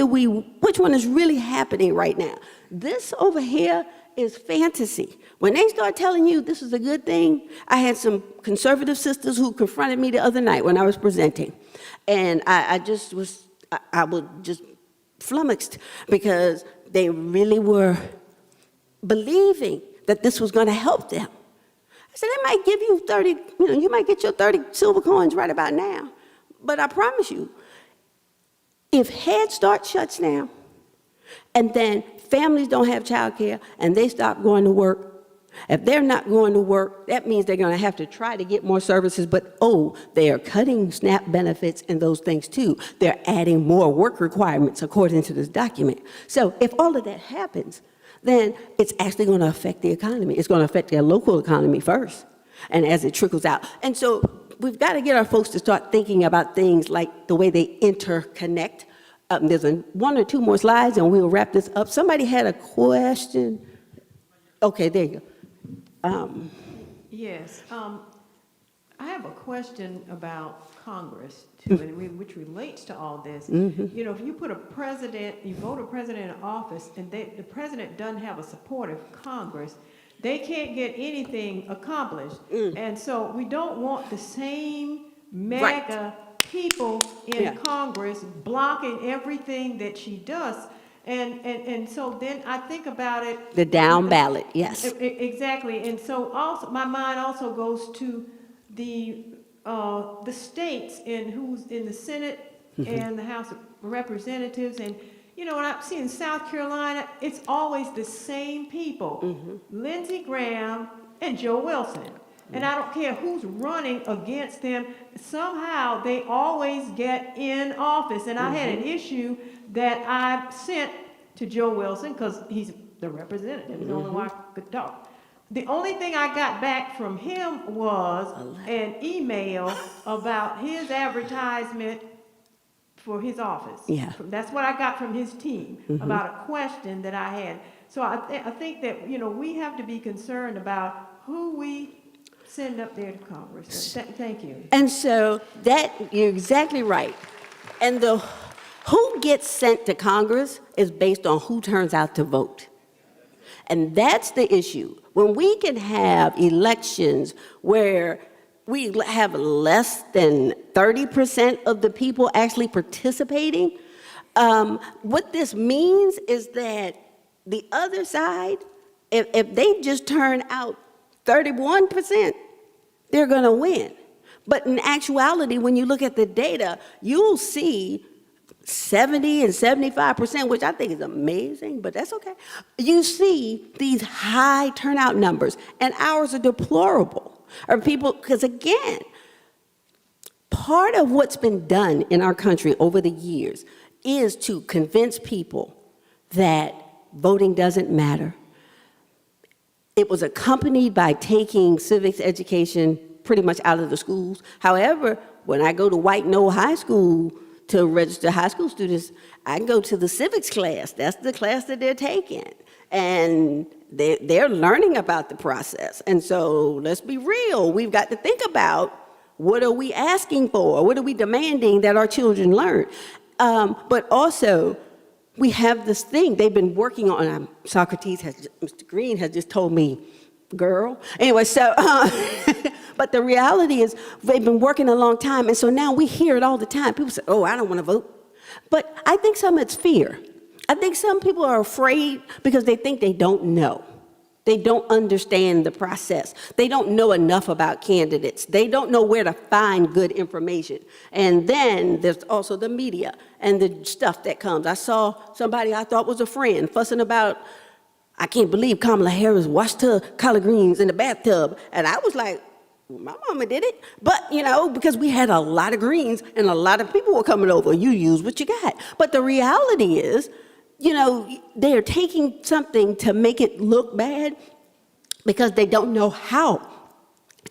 is really happening right now? This over here is fantasy. When they start telling you this is a good thing, I had some conservative sisters who confronted me the other night when I was presenting. And I was just flummoxed because they really were believing that this was going to help them. I said, they might give you 30, you might get your 30 silver coins right about now. But I promise you, if Head Start shuts down and then families don't have child care and they stop going to work, if they're not going to work, that means they're going to have to try to get more services, but they are cutting SNAP benefits and those things too. They're adding more work requirements according to this document. So if all of that happens, then it's actually going to affect the economy. It's going to affect their local economy first, and as it trickles out. And so we've got to get our folks to start thinking about things like the way they interconnect. There's one or two more slides and we'll wrap this up. Somebody had a question. Okay, there you go. Yes. I have a question about Congress, too, which relates to all this. Mm-hmm. You know, if you put a president, you vote a president in office, and the president doesn't have a supportive Congress, they can't get anything accomplished. And so we don't want the same mega people in Yeah. Congress blocking everything that she does. And so then I think about it. The down ballot, yes. Exactly, and so also, my mind also goes to the states and who's in the Senate and the House of Representatives, and, you know, when I see in South Carolina, it's always the same people, Lindsey Graham and Joe Wilson. And I don't care who's running against them, somehow they always get in office. And I had an issue that I sent to Joe Wilson, because he's the representative, he's the only one I could talk. The only thing I got back from him was an email about his advertisement for his office. Yeah. That's what I got from his team, about a question that I had. So I think that, you know, we have to be concerned about who we send up there to Congress. Thank you. And so you're exactly right. And who gets sent to Congress is based on who turns out to vote. And that's the issue. When we can have elections where we have less than 30% of the people actually participating, what this means is that the other side, if they just turn out 31%, they're going to win. But in actuality, when you look at the data, you'll see 70 and 75%, which I think is amazing, but that's okay. You see these high turnout numbers, and ours are deplorable. Or people, because again, part of what's been done in our country over the years is to convince people that voting doesn't matter. It was accompanied by taking civics education pretty much out of the schools. However, when I go to White Knoll High School to register high school students, I can go to the civics class. That's the class that they're taking. And they're learning about the process. And so let's be real. We've got to think about, what are we asking for? What are we demanding that our children learn? But also, we have this thing they've been working on. Mr. Green has just told me, girl. Anyway, so, but the reality is they've been working a long time. And so now we hear it all the time. People say, oh, I don't want to vote. But I think some of it's fear. I think some people are afraid because they think they don't know. They don't understand the process. They don't know enough about candidates. They don't know where to find good information. And then there's also the media and the stuff that comes. I saw somebody I thought was a friend fussing about, I can't believe Kamala Harris washed her collard greens in the bathtub. And I was like, my mama did it. But, you know, because we had a lot of greens and a lot of people were coming over, you use what you got. But the reality is, you know, they're taking something to make it look bad because they don't know how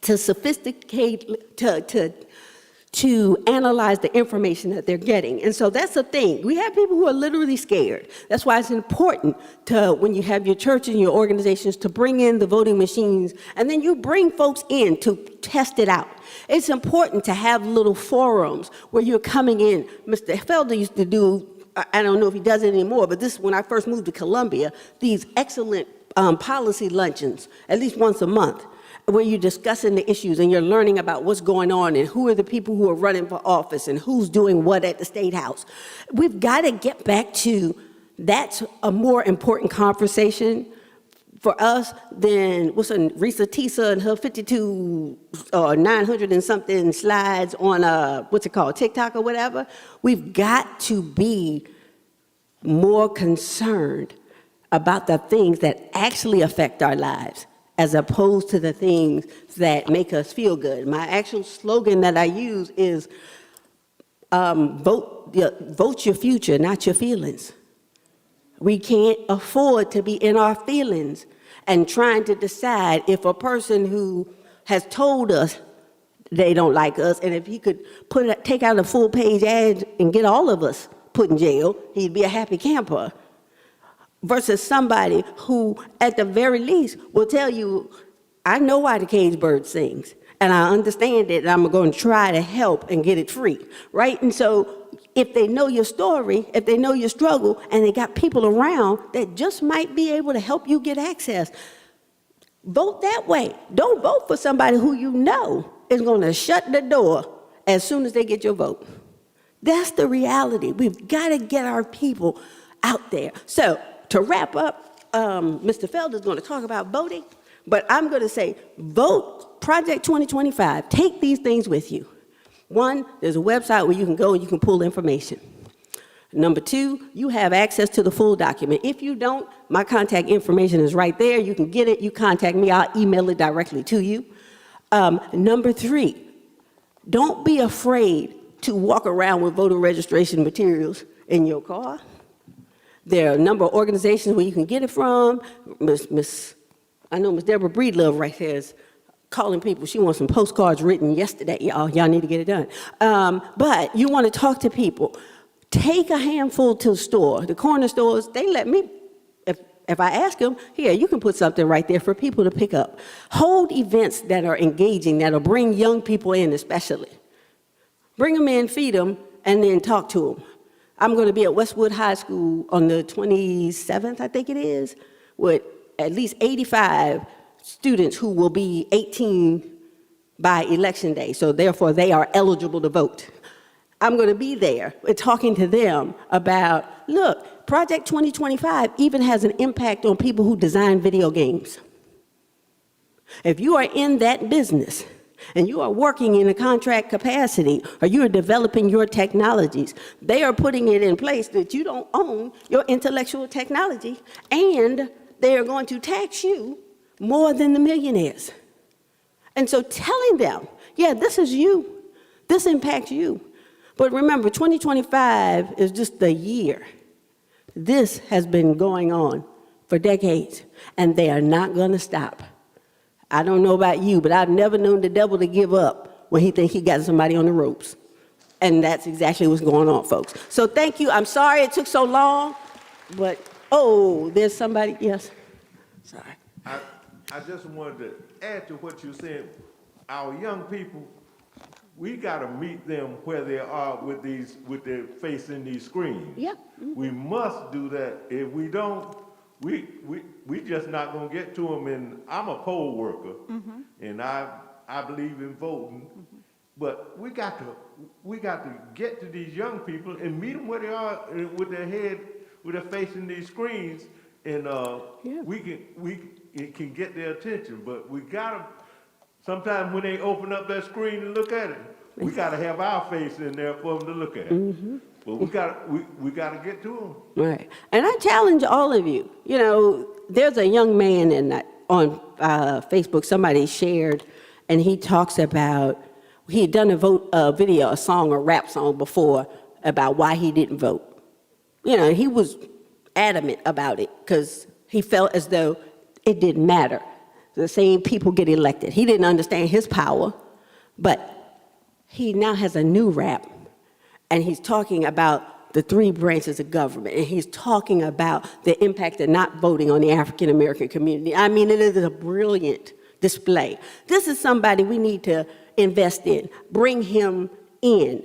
to sophisticate, to analyze the information that they're getting. And so that's the thing. We have people who are literally scared. That's why it's important to, when you have your church and your organizations, to bring in the voting machines, and then you bring folks in to test it out. It's important to have little forums where you're coming in. Mr. Felder used to do, I don't know if he does it anymore, but this, when I first moved to Columbia, these excellent policy luncheons, at least once a month, where you're discussing the issues and you're learning about what's going on and who are the people who are running for office and who's doing what at the State House. We've got to get back to, that's a more important conversation for us than Risa Tisa and her 52 or 900 and something slides on what's it called, TikTok or whatever. We've got to be more concerned about the things that actually affect our lives, as opposed to the things that make us feel good. My actual slogan that I use is vote your future, not your feelings. We can't afford to be in our feelings and trying to decide if a person who has told us they don't like us, and if he could take out a full-page ad and get all of us put in jail, he'd be a happy camper, versus somebody who, at the very least, will tell you, I know why the cage bird sings, and I understand it, and I'm going to try to help and get it free, right? And so if they know your story, if they know your struggle, and they got people around that just might be able to help you get access, vote that way. Don't vote for somebody who you know is going to shut the door as soon as they get your vote. That's the reality. We've got to get our people out there. So to wrap up, Mr. Felder is going to talk about voting, but I'm going to say vote Project 2025. Take these things with you. One, there's a website where you can go and you can pull information. Number two, you have access to the full document. If you don't, my contact information is right there. You can get it. You contact me. I'll email it directly to you. Number three, don't be afraid to walk around with voter registration materials in your car. There are a number of organizations where you can get it from. I know Miss Deborah Breedlove right here is calling people. She wants some postcards written yesterday. Y'all need to get it done. But you want to talk to people. Take a handful to the store. The corner stores, they let me, if I ask them, here, you can put something right there for people to pick up. Hold events that are engaging, that'll bring young people in especially. Bring them in, feed them, and then talk to them. I'm going to be at Westwood High School on the 27th, I think it is, with at least 85 students who will be 18 by election day, so therefore they are eligible to vote. I'm going to be there talking to them about, look, Project 2025 even has an impact on people who design video games. If you are in that business and you are working in a contract capacity or you are developing your technologies, they are putting it in place that you don't own your intellectual technology, and they are going to tax you more than the millionaires. And so telling them, yeah, this is you, this impacts you. But remember, 2025 is just the year. This has been going on for decades, and they are not going to stop. I don't know about you, but I've never known the devil to give up when he thinks he got somebody on the ropes. And that's exactly what's going on, folks. So thank you. I'm sorry it took so long, but, oh, there's somebody, yes. Sorry. I just wanted to add to what you said. Our young people, we got to meet them where they are with their face in these screens. Yeah. We must do that. If we don't, we just not gonna get to them. And I'm a poll worker, and I believe in voting, but we got to get to these young people and meet them where they are with their face in these screens, and it can get their attention. But we gotta. Sometimes when they open up that screen and look at it, we got to have our face in there for them to look at. But we got to get to them. Right. And I challenge all of you. You know, there's a young man on Facebook, somebody shared, and he talks about, he had done a video, a song, a rap song before about why he didn't vote. You know, he was adamant about it because he felt as though it didn't matter. The same people get elected. He didn't understand his power, but he now has a new rap, and he's talking about the three branches of government, and he's talking about the impact of not voting on the African-American community. I mean, it is a brilliant display. This is somebody we need to invest in, bring him in,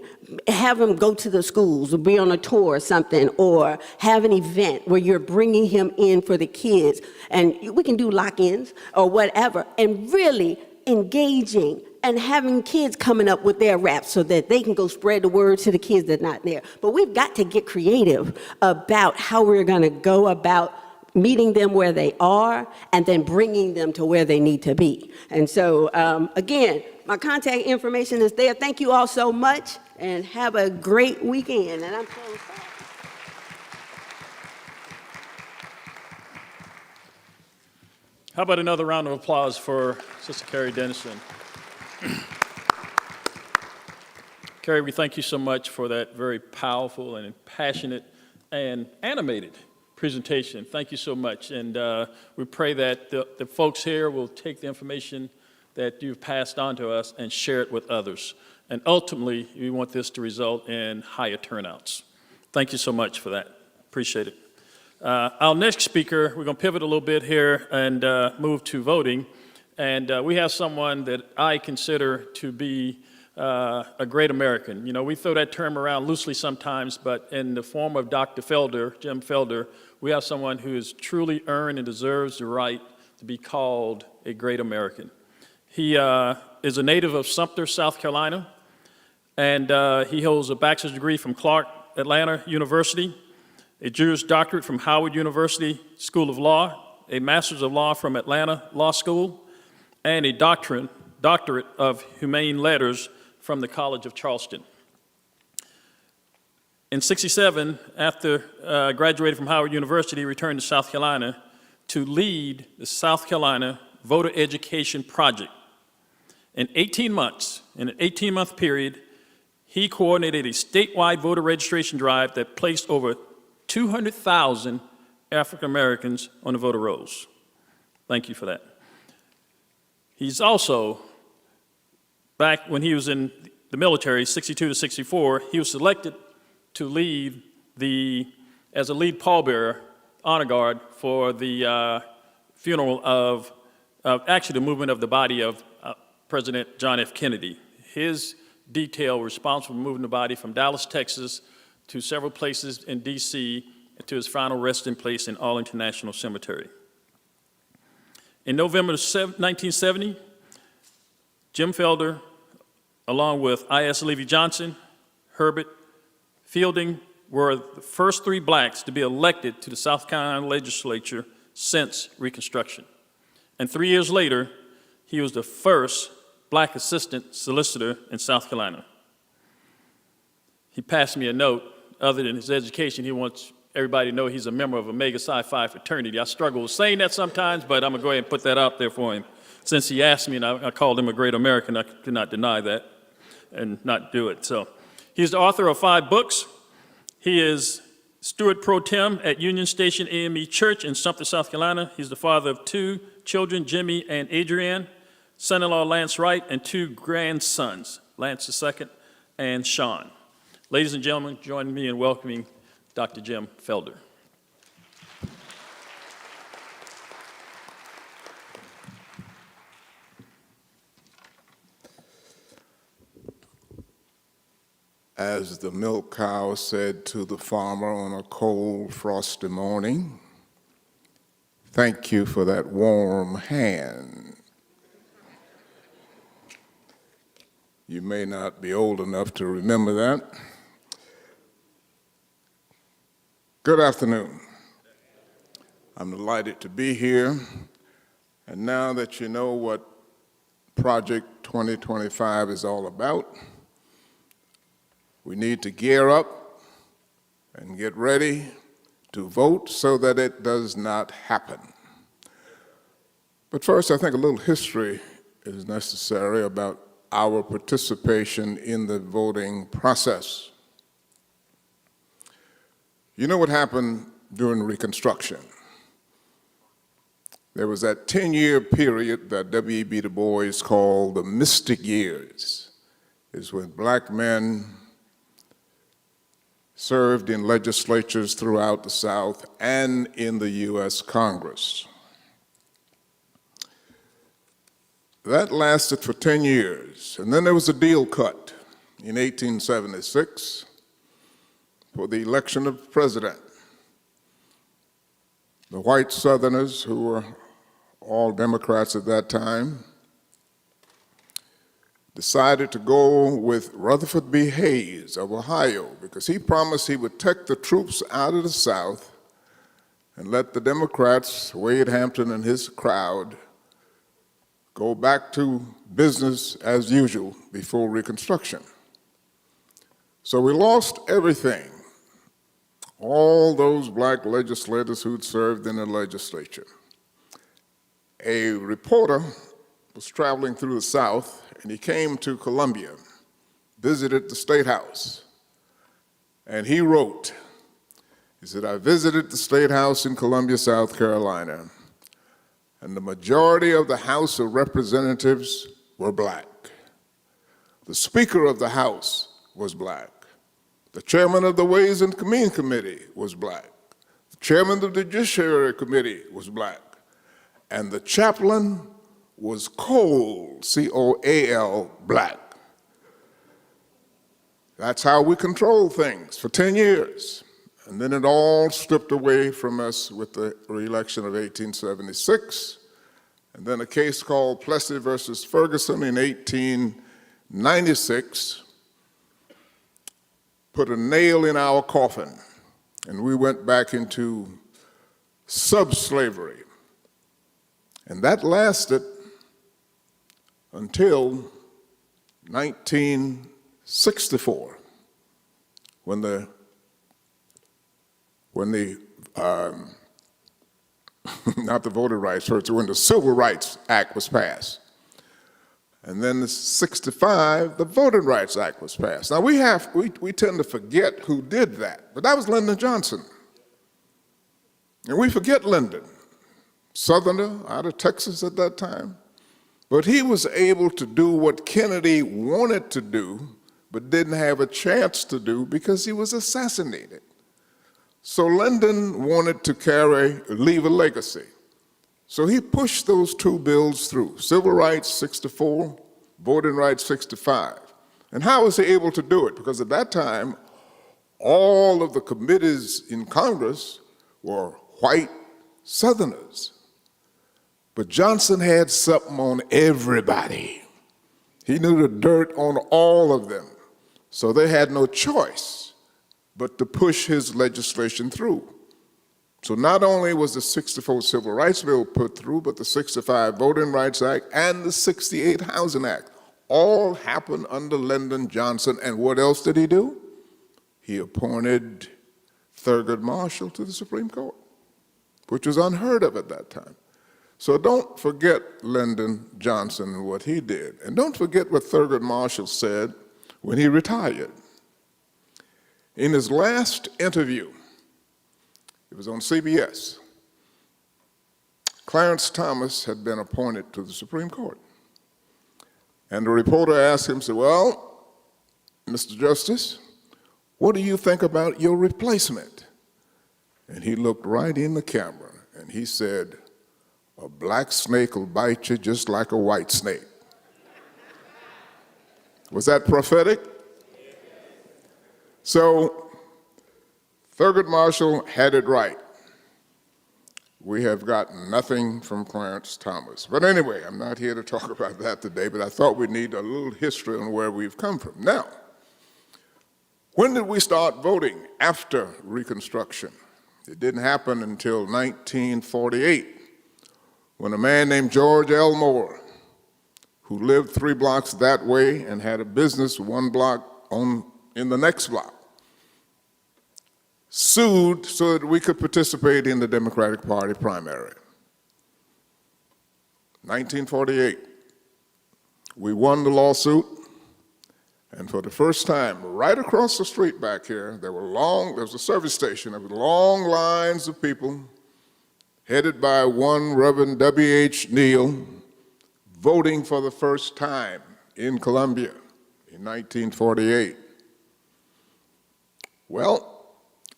have him go to the schools or be on a tour or something, or have an event where you're bringing him in for the kids, and we can do lock-ins or whatever, and really engaging and having kids coming up with their raps so that they can go spread the word to the kids that are not there. But we've got to get creative about how we're going to go about meeting them where they are and then bringing them to where they need to be. And so, again, my contact information is there. Thank you all so much, and have a great weekend. And I'm so excited. How about another round of applause for Sister Carrie Dennison? Carrie, we thank you so much for that very powerful and passionate and animated presentation. Thank you so much. And we pray that the folks here will take the information that you've passed on to us and share it with others. And ultimately, we want this to result in higher turnouts. Thank you so much for that. Appreciate it. Our next speaker, we're going to pivot a little bit here and move to voting. And we have someone that I consider to be a great American. You know, we throw that term around loosely sometimes, but in the form of Dr. Felder, Jim Felder, we have someone who has truly earned and deserves the right to be called a great American. He is a native of Sumter, South Carolina, and he holds a bachelor's degree from Clark Atlanta University, a Juris Doctorate from Howard University School of Law, a Master's of Law from Atlanta Law School, and a doctorate of Humane Letters from the College of Charleston. In '67, after graduating from Howard University, he returned to South Carolina to lead the South Carolina Voter Education Project. In 18 months, in an 18-month period, he coordinated a statewide voter registration drive that placed over 200,000 African Americans on the voter rolls. Thank you for that. He's also, back when he was in the military, 62 to 64, he was selected to lead as a lead pallbearer, honor guard, for the funeral of actually the movement of the body of President John F. Kennedy. His detail responsible for moving the body from Dallas, Texas, to several places in D.C., to his final resting place in Arlington National Cemetery. In November of 1970, Jim Felder, along with I.S. Levy Johnson, Herbert Fielding, were the first 3 blacks to be elected to the South Carolina legislature since Reconstruction. And 3 years later, he was the first black assistant solicitor in South Carolina. He passed me a note. Other than his education, he wants everybody to know he's a member of Omega Psi Phi fraternity. I struggle with saying that sometimes, but I'm going to go ahead and put that out there for him. Since he asked me and I called him a great American, I could not deny that and not do it. So he's the author of 5 books. He is steward pro tem at Union Station AME Church in Sumter, South Carolina. He's the father of 2 children, Jimmy and Adrienne, son-in-law Lance Wright, and 2 grandsons, Lance II and Sean. Ladies and gentlemen, join me in welcoming Dr. Jim Felder. As the milk cow said to the farmer on a cold, frosty morning, "Thank you for that warm hand." You may not be old enough to remember that. Good afternoon. I'm delighted to be here. And now that you know what Project 2025 is all about, we need to gear up and get ready to vote so that it does not happen. But first, I think a little history is necessary about our participation in the voting process. You know what happened during Reconstruction? There was that 10-year period that W.E.B. Du Bois called the Mystic Years. It's when black men served in legislatures throughout the South and in the U.S. Congress. That lasted for 10 years, and then there was a deal cut in 1876 for the election of president. The white Southerners, who were all Democrats at that time, decided to go with Rutherford B. Hayes of Ohio because he promised he would take the troops out of the South and let the Democrats, Wade Hampton and his crowd, go back to business as usual before Reconstruction. So we lost everything. All those black legislators who'd served in the legislature. A reporter was traveling through the South, and he came to Columbia, visited the State House, and he wrote, he said, "I visited the State House in Columbia, South Carolina, and the majority of the House of Representatives were black. The Speaker of the House was black. The chairman of the Ways and Means Committee was black. The chairman of the Judiciary Committee was black. And the chaplain was coal, C-O-A-L, black. That's how we controlled things for 10 years. And then it all stripped away from us with the re-election of 1876. And then a case called Plessy versus Ferguson in 1896 put a nail in our coffin. And we went back into sub-slavery. And that lasted until 1964, when the not the Voting Rights Act, when the Civil Rights Act was passed. And then in 65, the Voting Rights Act was passed. Now we tend to forget who did that, but that was Lyndon Johnson. And we forget Lyndon, Southerner out of Texas at that time. But he was able to do what Kennedy wanted to do, but didn't have a chance to do because he was assassinated. So Lyndon wanted to leave a legacy. So he pushed those two bills through, Civil Rights 64, Voting Rights 65. And how was he able to do it? Because at that time, all of the committees in Congress were white Southerners. But Johnson had something on everybody. He knew the dirt on all of them. So they had no choice but to push his legislation through. So not only was the 64 Civil Rights Bill put through, but the 65 Voting Rights Act and the 68 Housing Act all happened under Lyndon Johnson. And what else did he do? He appointed Thurgood Marshall to the Supreme Court, which was unheard of at that time. So don't forget Lyndon Johnson and what he did. And don't forget what Thurgood Marshall said when he retired. In his last interview, it was on CBS, Clarence Thomas had been appointed to the Supreme Court. And the reporter asked him, said, well, Mr. Justice, what do you think about your replacement? And he looked right in the camera and he said, a black snake will bite you just like a white snake. Was that prophetic? So Thurgood Marshall had it right. We have gotten nothing from Clarence Thomas. But anyway, I'm not here to talk about that today, but I thought we'd need a little history on where we've come from. Now, when did we start voting after Reconstruction? It didn't happen until 1948, when a man named George L. Moore, who lived 3 blocks that way and had a business 1 block in the next block, sued so that we could participate in the Democratic Party primary. 1948, we won the lawsuit, and for the first time, right across the street back here, there was a service station, there were long lines of people headed by one Reverend W.H. Neal, voting for the first time in Columbia in 1948. Well,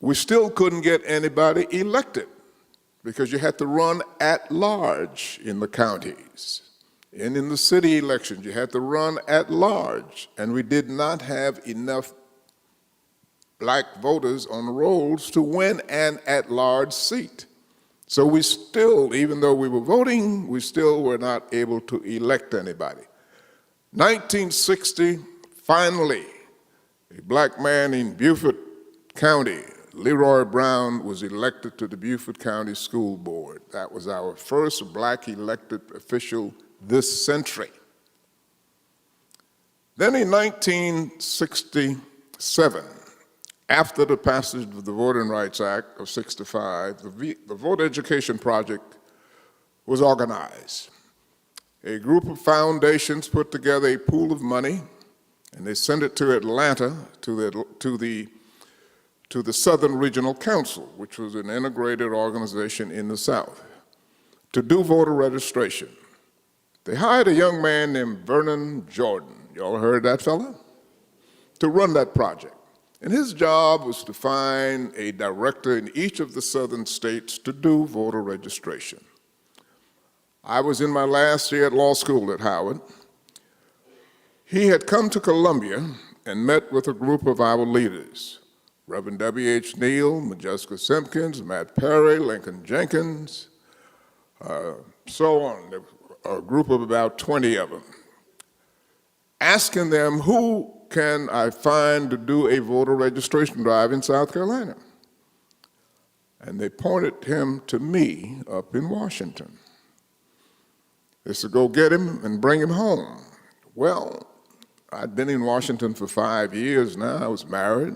we still couldn't get anybody elected because you had to run at large in the counties. And in the city elections, you had to run at large. And we did not have enough black voters on the rolls to win an at-large seat. So we still, even though we were voting, we still were not able to elect anybody. 1960, finally, a black man in Beaufort County, Leroy Brown, was elected to the Beaufort County School Board. That was our first black elected official this century. Then in 1967, after the passage of the Voting Rights Act of 65, the Voter Education Project was organized. A group of foundations put together a pool of money, and they sent it to Atlanta, to the Southern Regional Council, which was an integrated organization in the South, to do voter registration. They hired a young man named Vernon Jordan, you all heard that fella? To run that project. And his job was to find a director in each of the southern states to do voter registration. I was in my last year at law school at Howard. He had come to Columbia and met with a group of our leaders, Reverend W.H. Neal, Majeska Simpkins, Matt Perry, Lincoln Jenkins, so on, a group of about 20 of them, asking them, who can I find to do a voter registration drive in South Carolina? And they pointed him to me up in Washington. They said, go get him and bring him home. Well, I'd been in Washington for 5 years now. I was married,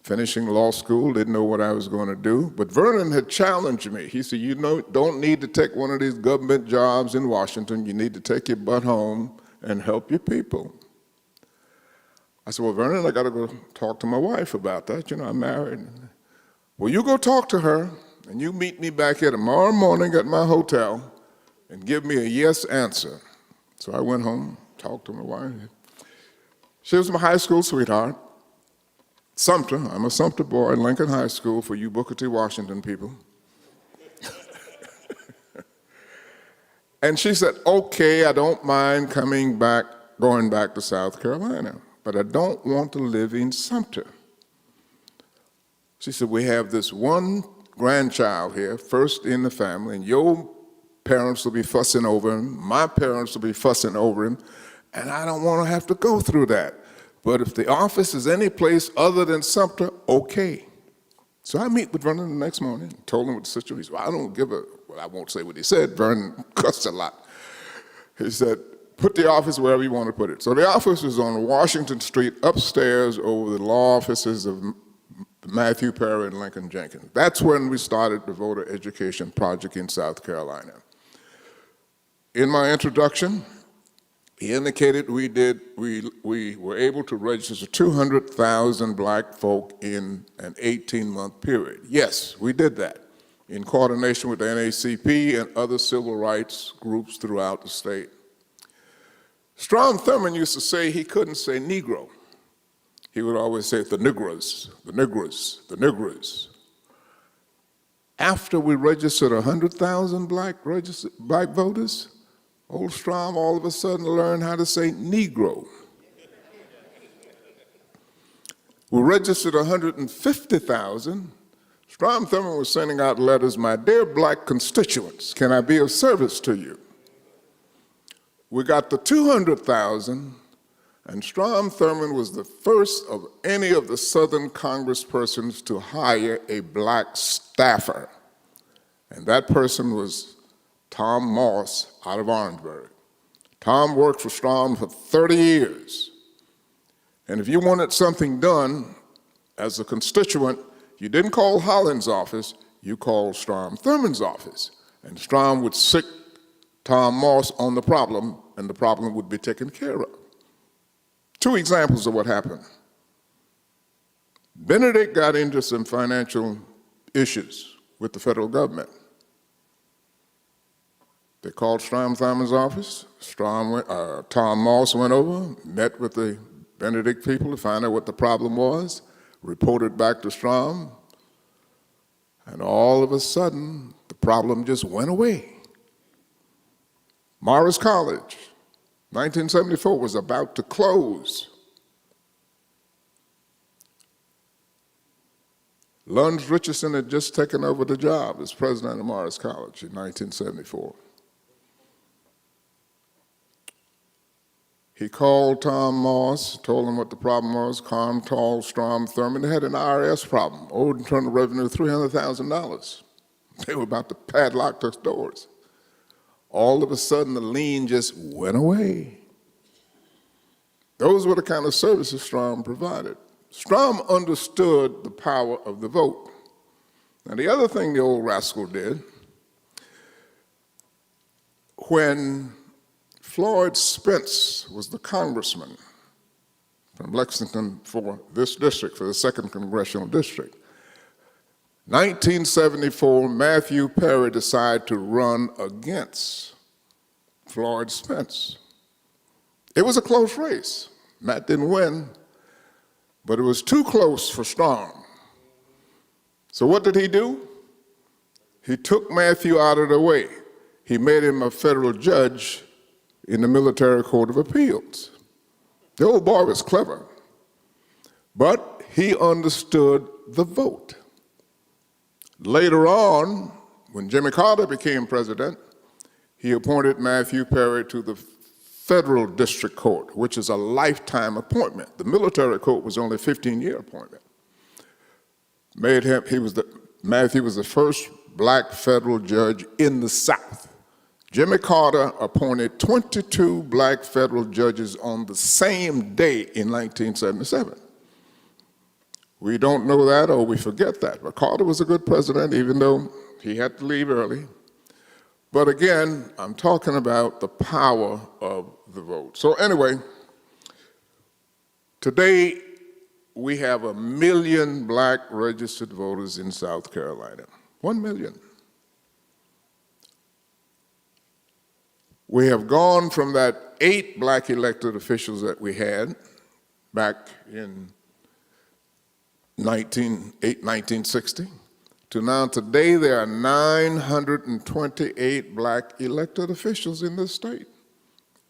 finishing law school, didn't know what I was going to do. But Vernon had challenged me. He said, you don't need to take one of these government jobs in Washington. You need to take your butt home and help your people. I said, well, Vernon, I got to go talk to my wife about that. You know, I'm married. Well, you go talk to her, and you meet me back here tomorrow morning at my hotel and give me a yes answer. So I went home, talked to my wife. She was my high school sweetheart. Sumter, I'm a Sumter boy, Lincoln High School, for you Booker T. Washington people. And she said, okay, I don't mind going back to South Carolina, but I don't want to live in Sumter. She said, we have this one grandchild here, first in the family, and your parents will be fussing over him, my parents will be fussing over him, and I don't want to have to go through that. But if the office is any place other than Sumter, okay. So I meet with Vernon the next morning, told him what the situation was. Well, I don't give a, well, I won't say what he said. Vernon cussed a lot. He said, put the office wherever you want to put it. So the office was on Washington Street, upstairs over the law offices of Matthew Perry and Lincoln Jenkins. That's when we started the voter education project in South Carolina. In my introduction, he indicated we were able to register 200,000 black folk in an 18-month period. Yes, we did that in coordination with the NAACP and other civil rights groups throughout the state. Strom Thurmond used to say he couldn't say Negro. He would always say the Negroes, the Negroes, the Negroes. After we registered 100,000 black voters, old Strom all of a sudden learned how to say Negro. We registered 150,000. Strom Thurmond was sending out letters, my dear black constituents, can I be of service to you? We got to 200,000, and Strom Thurmond was the first of any of the Southern congresspersons to hire a black staffer. And that person was Tom Moss out of Orangeburg. Tom worked for Strom for 30 years. And if you wanted something done as a constituent, you didn't call Holland's office, you called Strom Thurmond's office. And Strom would sick Tom Moss on the problem, and the problem would be taken care of. Two examples of what happened. Benedict got into some financial issues with the federal government. They called Strom Thurmond's office. Tom Moss went over, met with the Benedict people to find out what the problem was, reported back to Strom, and all of a sudden, the problem just went away. Morris College, 1974, was about to close. Lund Richardson had just taken over the job as president of Morris College in 1974. He called Tom Moss, told him what the problem was. Tom told Strom Thurmond they had an IRS problem, owed internal revenue $300,000. They were about to padlock their doors. All of a sudden, the lien just went away. Those were the kind of services Strom provided. Strom understood the power of the vote. Now, the other thing the old rascal did, when Floyd Spence was the congressman from Lexington for this district, for the 2nd Congressional District, 1974, Matthew Perry decided to run against Floyd Spence. It was a close race. Matt didn't win, but it was too close for Strom. So what did he do? He took Matthew out of the way. he made him a federal judge in the Military Court of Appeals. The old boy was clever, but he understood the vote. Later on, when Jimmy Carter became president, he appointed Matthew Perry to the Federal District Court, which is a lifetime appointment. The military court was only a 15-year appointment. Matthew was the first black federal judge in the South. Jimmy Carter appointed 22 black federal judges on the same day in 1977. We don't know that or we forget that, but Carter was a good president even though he had to leave early. But again, I'm talking about the power of the vote. So anyway, today we have 1 million black registered voters in South Carolina. 1 million. We have gone from that 8 black elected officials that we had back in 1960 to now today there are 928 black elected officials in this state.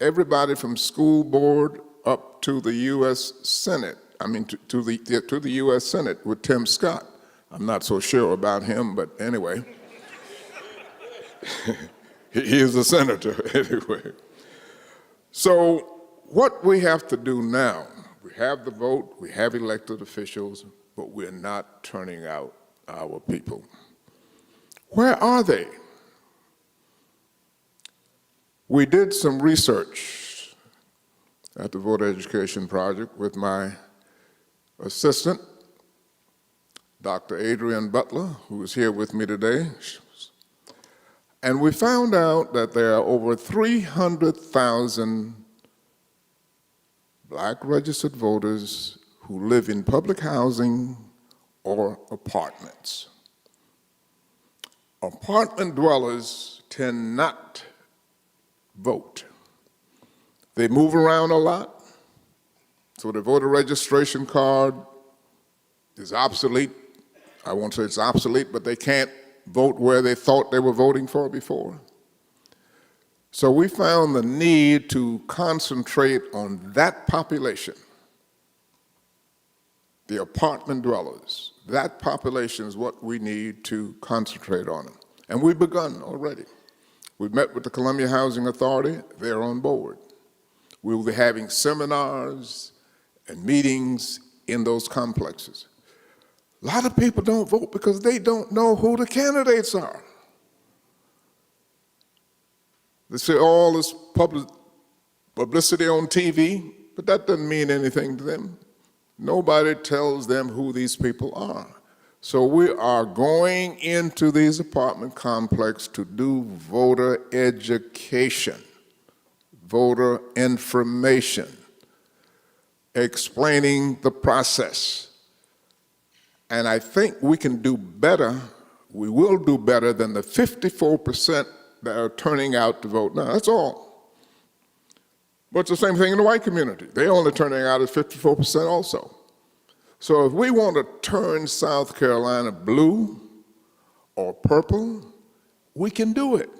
Everybody from school board up to the U.S. Senate, to the U.S. Senate with Tim Scott. I'm not so sure about him, but anyway. He is a senator anyway. So what we have to do now, we have the vote, we have elected officials, but we're not turning out our people. Where are they? We did some research at the Voter Education Project with my assistant, Dr. Adrian Butler, who is here with me today. And we found out that there are over 300,000 black registered voters who live in public housing or apartments. Apartment dwellers tend not vote. They move around a lot, so the voter registration card is obsolete. I won't say it's obsolete, but they can't vote where they thought they were voting for before. So we found the need to concentrate on that population, the apartment dwellers. That population is what we need to concentrate on. And we've begun already. We've met with the Columbia Housing Authority. They're on board. We will be having seminars and meetings in those complexes. A lot of people don't vote because they don't know who the candidates are. They say all this publicity on TV, but that doesn't mean anything to them. Nobody tells them who these people are. So we are going into these apartment complexes to do voter education, voter information, explaining the process. And I think we can do better, we will do better than the 54% that are turning out to vote. Now, that's all. But it's the same thing in the white community. They're only turning out at 54% also. So if we want to turn South Carolina blue or purple, we can do it.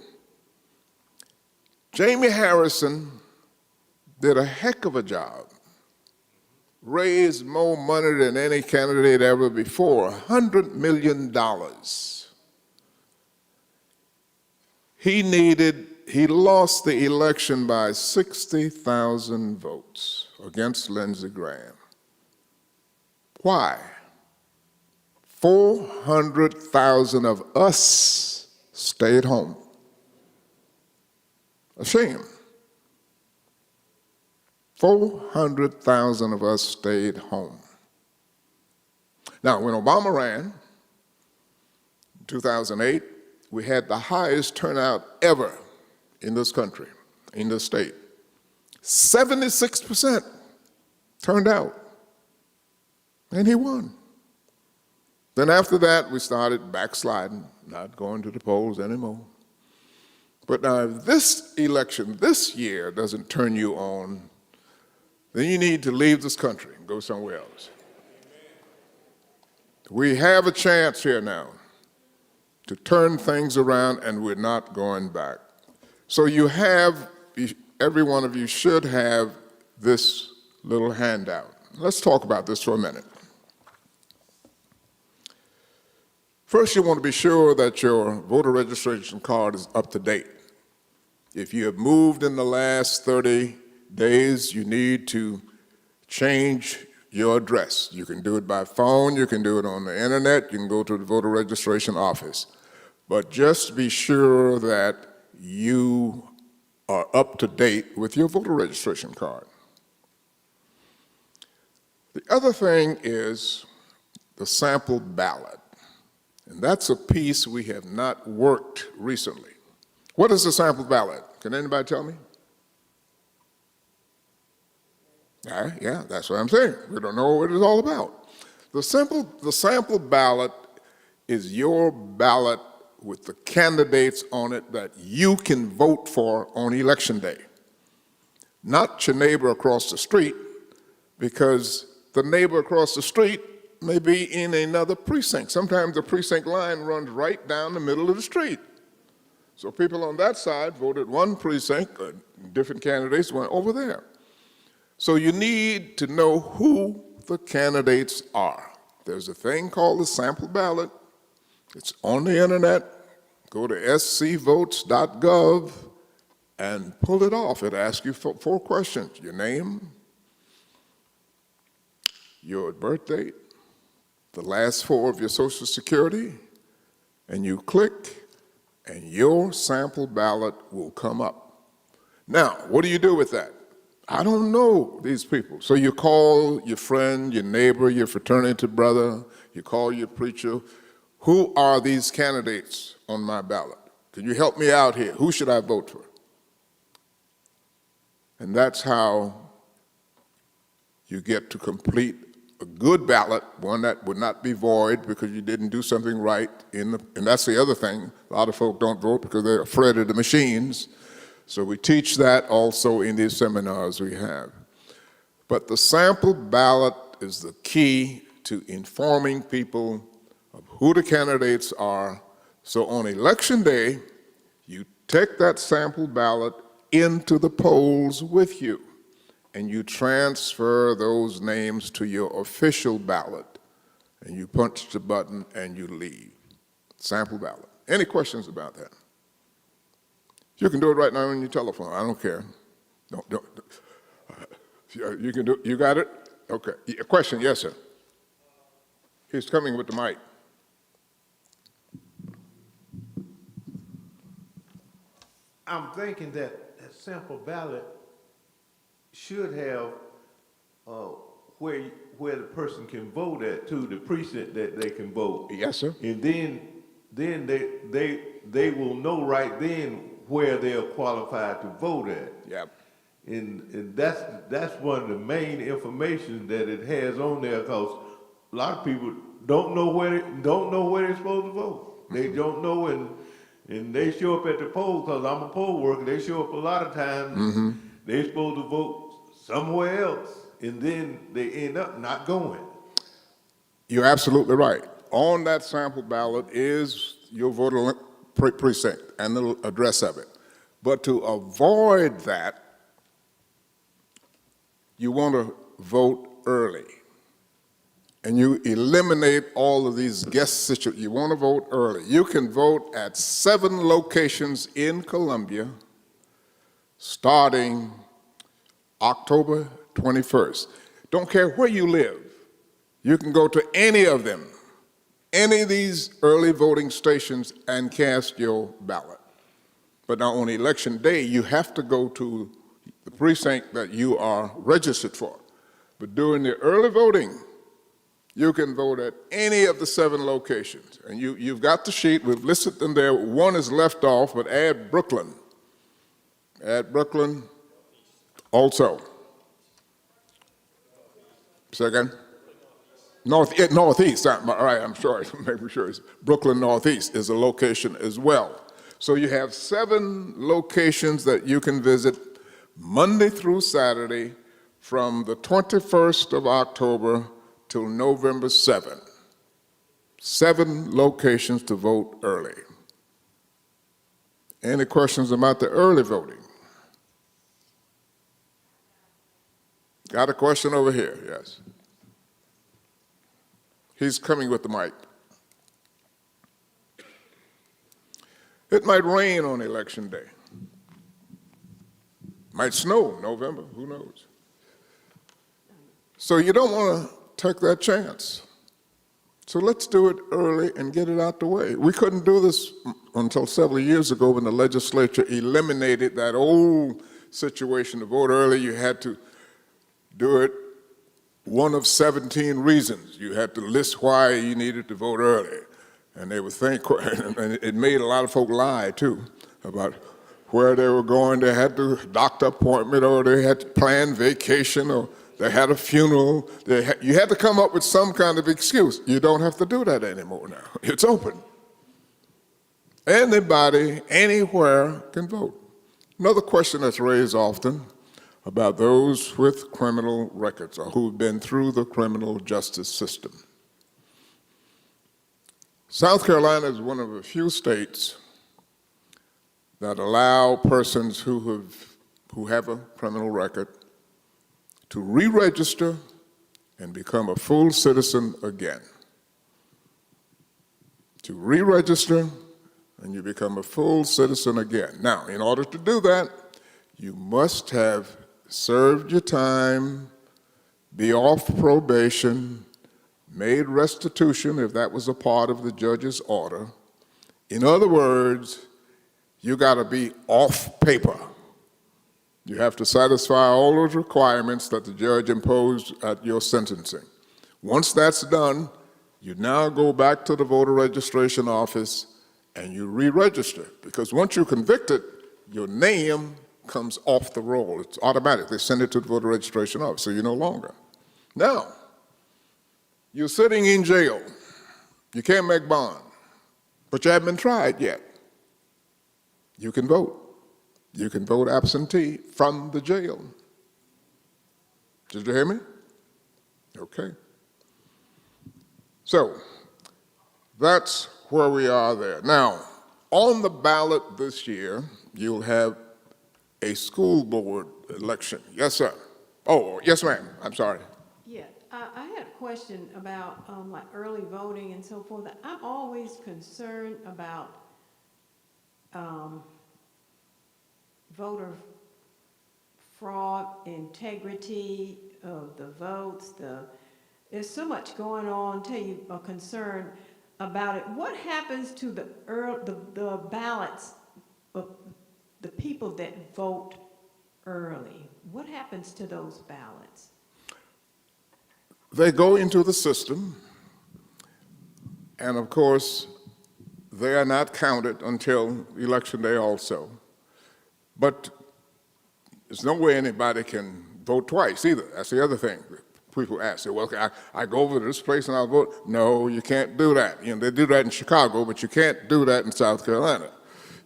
Jamie Harrison did a heck of a job. Raised more money than any candidate ever before, $100 million. He lost the election by 60,000 votes against Lindsey Graham. Why? 400,000 of us stayed home. A shame. 400,000 of us stayed home. Now, when Obama ran in 2008, we had the highest turnout ever in this country, in this state. 76% turned out, and he won. Then after that, we started backsliding, not going to the polls anymore. But now, if this election this year doesn't turn you on, then you need to leave this country and go somewhere else. We have a chance here now to turn things around, and we're not going back. So you have, every one of you should have this little handout. Let's talk about this for a minute. First, you want to be sure that your voter registration card is up to date. If you have moved in the last 30 days, you need to change your address. You can do it by phone, you can do it on the internet, you can go to the voter registration office. But just be sure that you are up to date with your voter registration card. The other thing is the sample ballot. And that's a piece we have not worked recently. What is the sample ballot? Can anybody tell me? Yeah, that's what I'm saying. We don't know what it's all about. The sample ballot is your ballot with the candidates on it that you can vote for on election day. Not your neighbor across the street, because the neighbor across the street may be in another precinct. Sometimes the precinct line runs right down the middle of the street. So people on that side voted one precinct, different candidates went over there. So you need to know who the candidates are. There's a thing called the sample ballot. It's on the internet. Go to scvotes.gov and pull it off. It asks you four questions: your name, your birth date, the last four of your Social Security, and you click, and your sample ballot will come up. Now, what do you do with that? I don't know these people. So you call your friend, your neighbor, your fraternity brother, you call your preacher. Who are these candidates on my ballot? Can you help me out here? Who should I vote for? And that's how you get to complete a good ballot, one that would not be void because you didn't do something right. And that's the other thing. A lot of folk don't vote because they're afraid of the machines. So we teach that also in these seminars we have. But the sample ballot is the key to informing people of who the candidates are. So on election day, you take that sample ballot into the polls with you, and you transfer those names to your official ballot, and you punch the button and you leave. Sample ballot. Any questions about that? You can do it right now on your telephone. I don't care. You can do. You got it? Okay. A question? Yes, sir. He's coming with the mic. I'm thinking that that sample ballot should have where the person can vote at too, the precinct that they can vote. Yes, sir. And then they will know right then where they're qualified to vote at. Yep. And that's one of the main information that it has on there, because a lot of people don't know where they're supposed to vote. They don't know, and they show up at the poll, because I'm a poll worker. They show up a lot of times. They're supposed to vote somewhere else, and then they end up not going. You're absolutely right. On that sample ballot is your voter precinct and the address of it. But to avoid that, you want to vote early. And you eliminate all of these guest situations. You want to vote early. You can vote at 7 locations in Columbia starting October 21st. Don't care where you live. You can go to any of them, any of these early voting stations, and cast your ballot. But now on election day, you have to go to the precinct that you are registered for. But during the early voting, you can vote at any of the 7 locations. And you've got the sheet, we've listed them there. One is left off, but add Brooklyn. Add Brooklyn also. Second? Northeast, all right, I'm sorry, making sure it's Brooklyn Northeast is a location as well. So you have 7 locations that you can visit Monday through Saturday from the 21st of October till November 7. 7 locations to vote early. Any questions about the early voting? Got a question over here, yes. He's coming with the mic. It might rain on election day. Might snow in November, who knows? So you don't want to take that chance. So let's do it early and get it out the way. We couldn't do this until several years ago when the legislature eliminated that old situation to vote early. You had to do it one of 17 reasons. You had to list why you needed to vote early. And they would think, and it made a lot of folk lie too about where they were going. They had a doctor appointment, or they had to plan vacation, or they had a funeral. You had to come up with some kind of excuse. You don't have to do that anymore now. It's open. Anybody, anywhere can vote. Another question that's raised often about those with criminal records or who've been through the criminal justice system. South Carolina is one of a few states that allow persons who have a criminal record to re-register and become a full citizen again. To re-register and you become a full citizen again. Now, in order to do that, you must have served your time, be off probation, made restitution if that was a part of the judge's order. In other words, you got to be off paper. You have to satisfy all those requirements that the judge imposed at your sentencing. Once that's done, you now go back to the voter registration office and you re-register, because once you're convicted, your name comes off the roll. It's automatic. They send it to the voter registration office, so you're no longer. Now, you're sitting in jail. You can't make bond, but you haven't been tried yet. You can vote. You can vote absentee from the jail. Did you hear me? Okay. So, that's where we are there. Now, on the ballot this year, you'll have a school board election. Yes, sir. Oh, yes, ma'am. I'm sorry. Yeah, I had a question about like early voting and so forth. I'm always concerned about voter fraud, integrity of the votes. There's so much going on. Tell you a concern about it. What happens to the ballots of the people that vote early? What happens to those ballots? They go into the system, and of course, they are not counted until Election Day also. But there's no way anybody can vote twice either. That's the other thing. People ask, well, I go over to this place and I'll vote. No, you can't do that. You know, they do that in Chicago, but you can't do that in South Carolina.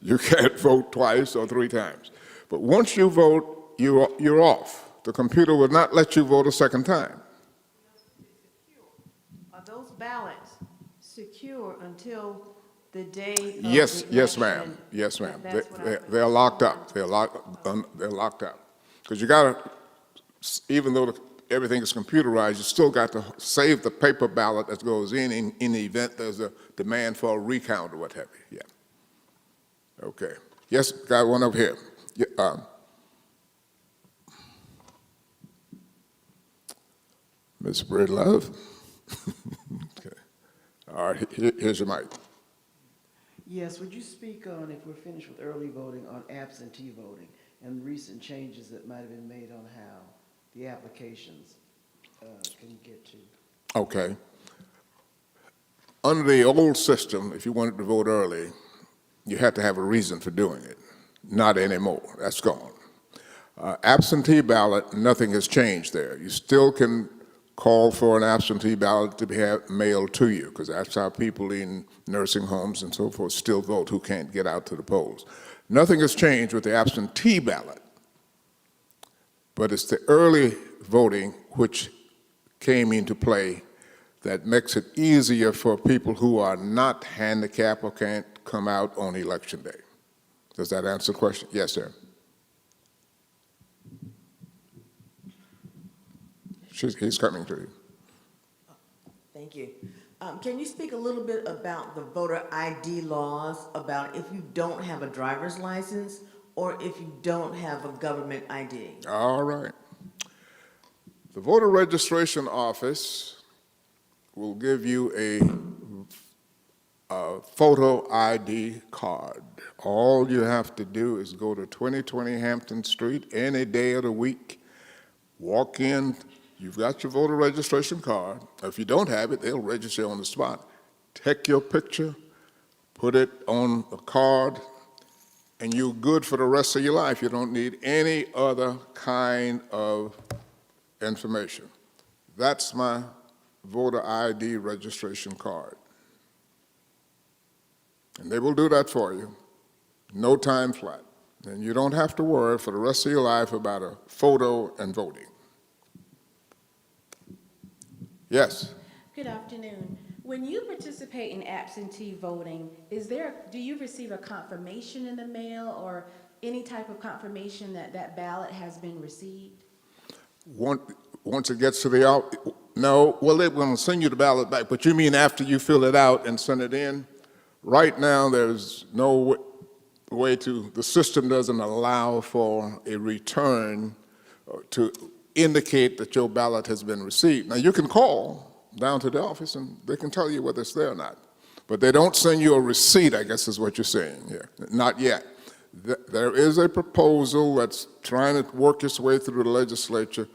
You can't vote twice or 3 times. But once you vote, you're off. The computer will not let you vote a second time. Are those ballots secure until the day of Yes, the yes, election? ma'am. Yes, ma'am. That's what They're locked up. They're locked up. Because you got to, even though everything is computerized, you still got to save the paper ballot that goes in the event there's a demand for a recount or what have you. Yeah. Okay. Yes, got one over here. Yeah, Ms. Breedlove. Okay. All right, here's your mic. Yes, would you speak on, if we're finished with early voting, on absentee voting and recent changes that might have been made on how the applications can get to? Okay. Under the old system, if you wanted to vote early, you had to have a reason for doing it. Not anymore. That's gone. Absentee ballot, nothing has changed there. You still can call for an absentee ballot to be mailed to you, because that's how people in nursing homes and so forth still vote who can't get out to the polls. Nothing has changed with the absentee ballot, but it's the early voting which came into play that makes it easier for people who are not handicapped or can't come out on election day. Does that answer the question? Yes, sir. He's coming to you. Thank you. Can you speak a little bit about the voter ID laws, about if you don't have a driver's license or if you don't have a government ID? All right. The voter registration office will give you a photo ID card. All you have to do is go to 2020 Hampton Street any day of the week, walk in. You've got your voter registration card. If you don't have it, they'll register you on the spot. Take your picture, put it on the card, and you're good for the rest of your life. You don't need any other kind of information. That's my voter ID registration card. And they will do that for you, no time flat. And you don't have to worry for the rest of your life about a photo and voting. Yes? Good afternoon. When you participate in absentee voting, do you receive a confirmation in the mail or any type of confirmation that that ballot has been received? Once it gets to the out, no, well, they're going to send you the ballot back, but you mean after you fill it out and send it in? Right now, there's no way the system doesn't allow for a return to indicate that your ballot has been received. Now, you can call down to the office and they can tell you whether it's there or not. But they don't send you a receipt, I guess is what you're saying here. Not yet. There is a proposal that's trying to work its way through the legislature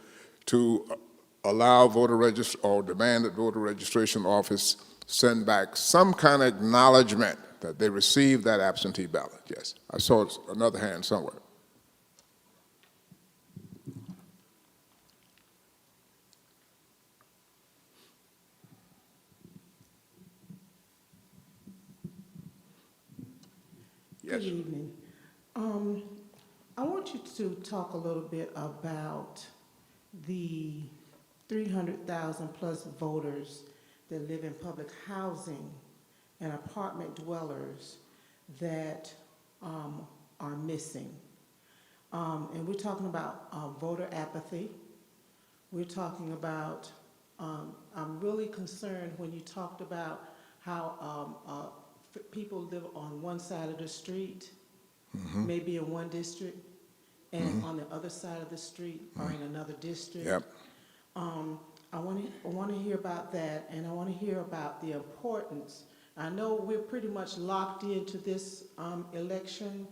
to allow or demand that voter registration office send back some kind of acknowledgement that they received that absentee ballot. Yes, I saw another hand somewhere. Yes. Good evening. I want you to talk a little bit about the 300,000 plus voters that live in public housing and apartment dwellers that are missing. And we're talking about voter apathy. We're talking about, I'm really concerned when you talked about how people live on one side of the street, maybe in one district, and on the other side of the street or in another district. Yep. I want to hear about that, and I want to hear about the importance. I know we're pretty much locked into this election,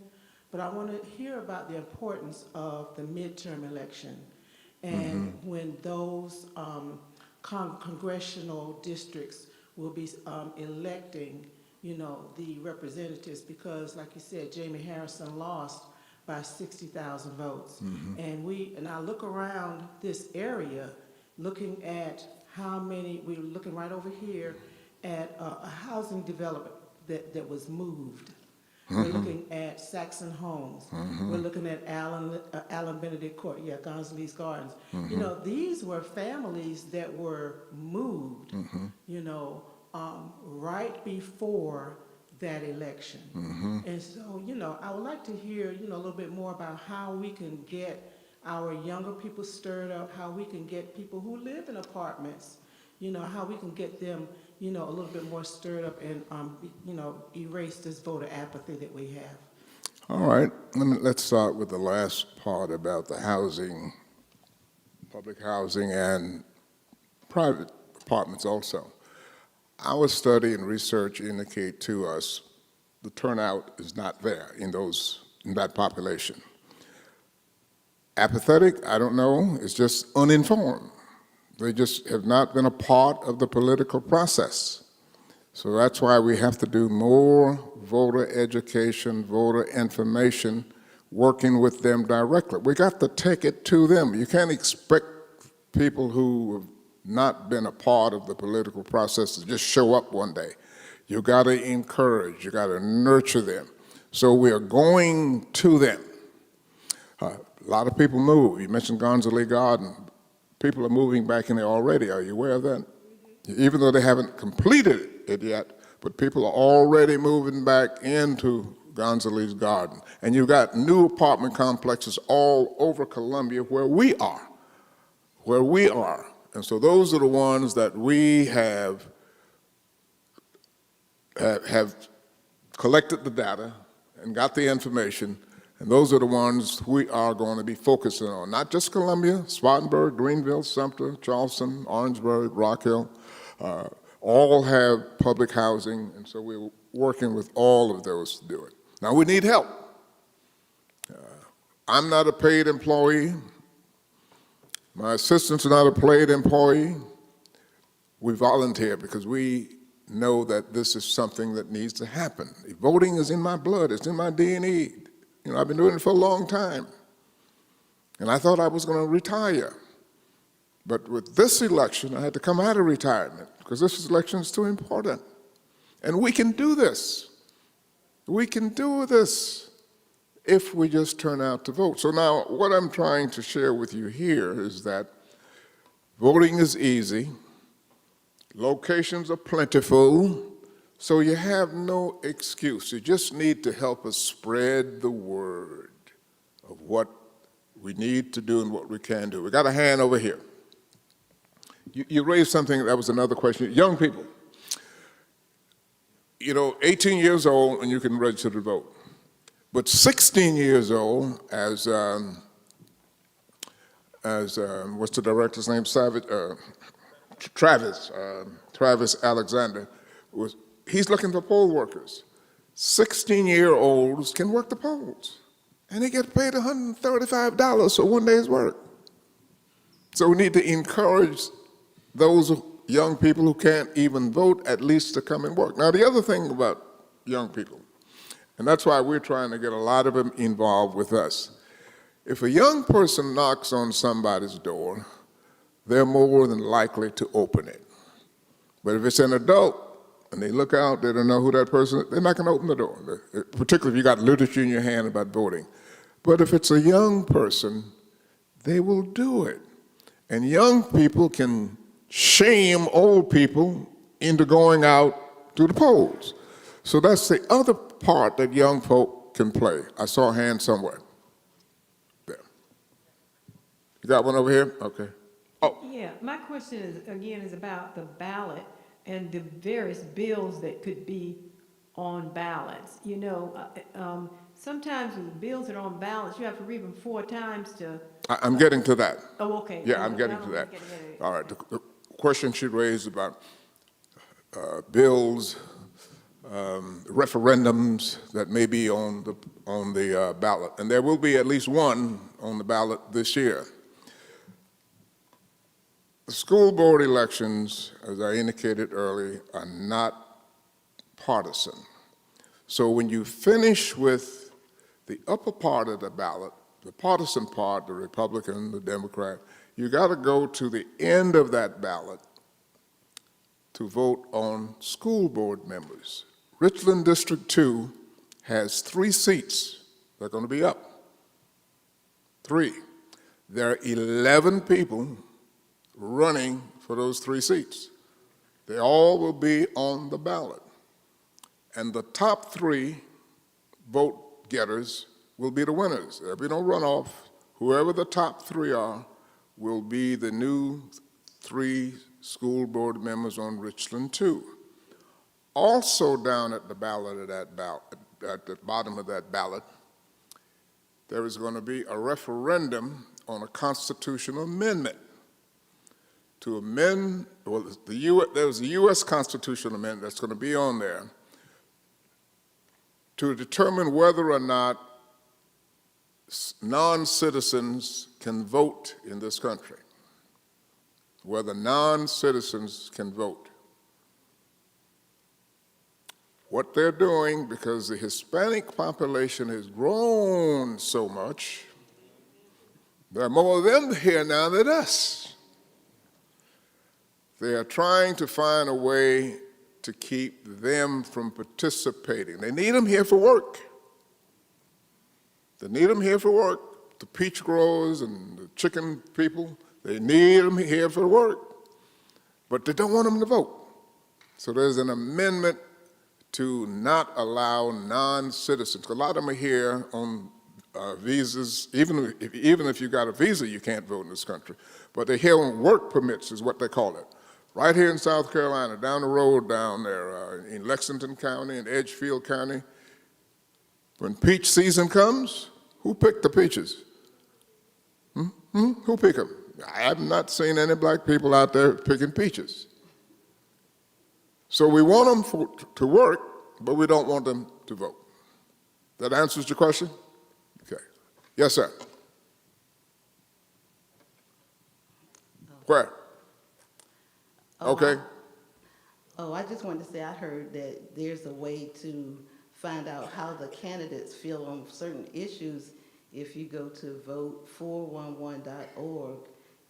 but I want to hear about the importance of the midterm election and when those congressional districts will be electing, you know, the representatives, because like you said, Jamie Harrison lost by 60,000 votes. And I look around this area looking at how many, we're looking right over here at a housing development that was moved. We're looking at Saxon Homes. We're looking at Allen Benedict Court, Gonzales Gardens. You know, these were families that were moved, you know, right before that election. And so, you know, I would like to hear, you know, a little bit more about how we can get our younger people stirred up, how we can get people who live in apartments, you know, how we can get them, you know, a little bit more stirred up and, you know, erase this voter apathy that we have. All right, let's start with the last part about the housing, public housing and private apartments also. Our study and research indicate to us the turnout is not there in that population. Apathetic, I don't know, it's just uninformed. They just have not been a part of the political process. So that's why we have to do more voter education, voter information, working with them directly. We got to take it to them. You can't expect people who have not been a part of the political process to just show up one day. You got to encourage, you got to nurture them. So we are going to them. A lot of people move. You mentioned Gonzales Garden. People are moving back in there already. Are you aware of that? Even though they haven't completed it yet, but people are already moving back into Gonzales Garden. And you've got new apartment complexes all over Columbia where we are. And so those are the ones that we have collected the data and got the information, and those are the ones we are going to be focusing on. Not just Columbia, Spartanburg, Greenville, Sumter, Charleston, Orangeburg, Rock Hill, all have public housing, and so we're working with all of those to do it. Now we need help. I'm not a paid employee. My assistant's not a paid employee. We volunteer because we know that this is something that needs to happen. Voting is in my blood, it's in my DNA. You know, I've been doing it for a long time. And I thought I was going to retire. But with this election, I had to come out of retirement because this election is too important. And we can do this. We can do this if we just turn out to vote. So now what I'm trying to share with you here is that voting is easy. Locations are plentiful, so you have no excuse. You just need to help us spread the word of what we need to do and what we can do. We got a hand over here. You raised something, that was another question. Young people, you know, 18 years old and you can register to vote. But 16 years old, as what's the director's name? Travis Alexander, he's looking for poll workers. 16-year-olds can work the polls, and they get paid $135 for one day's work. So we need to encourage those young people who can't even vote at least to come and work. Now, the other thing about young people, and that's why we're trying to get a lot of them involved with us. If a young person knocks on somebody's door, they're more than likely to open it. But if it's an adult and they look out, they don't know who that person is, they're not going to open the door, particularly if you got literature in your hand about voting. But if it's a young person, they will do it. And young people can shame old people into going out to the polls. So that's the other part that young folk can play. I saw a hand somewhere. There. You got one over here? Okay. Oh. Yeah, my question is, again, is about the ballot and the various bills that could be on ballots. You know, sometimes with bills that are on ballots, you have to read them 4 times to... I'm getting to that. Oh, okay. Yeah, I'm getting to that. All right, the question she raised about bills, referendums that may be on the ballot, and there will be at least one on the ballot this year. The school board elections, as I indicated earlier, are not partisan. So when you finish with the upper part of the ballot, the partisan part, the Republican, the Democrat, you got to go to the end of that ballot to vote on school board members. Richland District 2 has 3 seats that are going to be up. 3. There are 11 people running for those 3 seats. They all will be on the ballot. And the top 3 vote getters will be the winners. There'll be no runoff. Whoever the top 3 are will be the new 3 school board members on Richland 2. Also down at the at the bottom of that ballot, there is going to be a referendum on a constitutional amendment to amend, well, there's a U.S. constitutional amendment that's going to be on there to determine whether or not non-citizens can vote in this country, whether non-citizens can vote. What they're doing, because the Hispanic population has grown so much, there are more of them here now than us. They are trying to find a way to keep them from participating. They need them here for work. They need them here for work. The peach growers and the chicken people, they need them here for work. But they don't want them to vote. So there's an amendment to not allow non-citizens, a lot of them are here on visas, even if you got a visa, you can't vote in this country, but they're here on work permits is what they call it. Right here in South Carolina, down the road down there in Lexington County and Edgefield County, when peach season comes, who picked the peaches? Who picked them? I have not seen any black people out there picking peaches. So we want them to work, but we don't want them to vote. That answers your question? Okay. Yes, sir. Where? Okay. I just wanted to say I heard that there's a way to find out how the candidates feel on certain issues. If you go to vote411.org,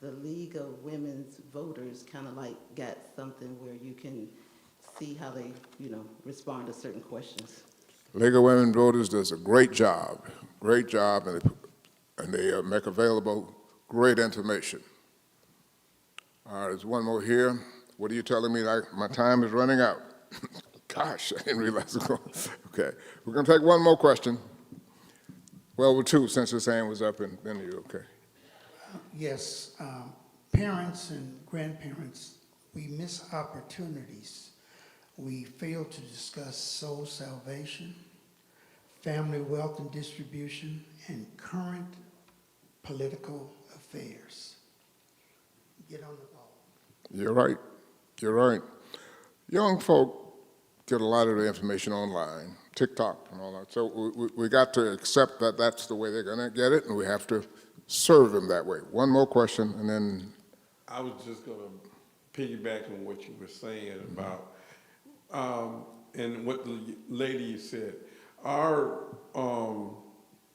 the League of Women's Voters kind of like got something where you can see how they, respond to certain questions. League of Women Voters does a great job, and they make available great information. All right, there's one more here. What are you telling me? My time is running out. Gosh, I didn't realize it was going. Okay, we're going to take one more question. Well, two, since his hand was up, and then you, okay. Yes, parents and grandparents, we miss opportunities. We fail to discuss soul salvation, family wealth and distribution, and current political affairs. Get on the ball. You're right. You're right. Young folk get a lot of the information online, TikTok and all that. So we got to accept that that's the way they're going to get it, and we have to serve them that way. One more question, and then. I was just going to piggyback on what you were saying about, and what the lady said. Our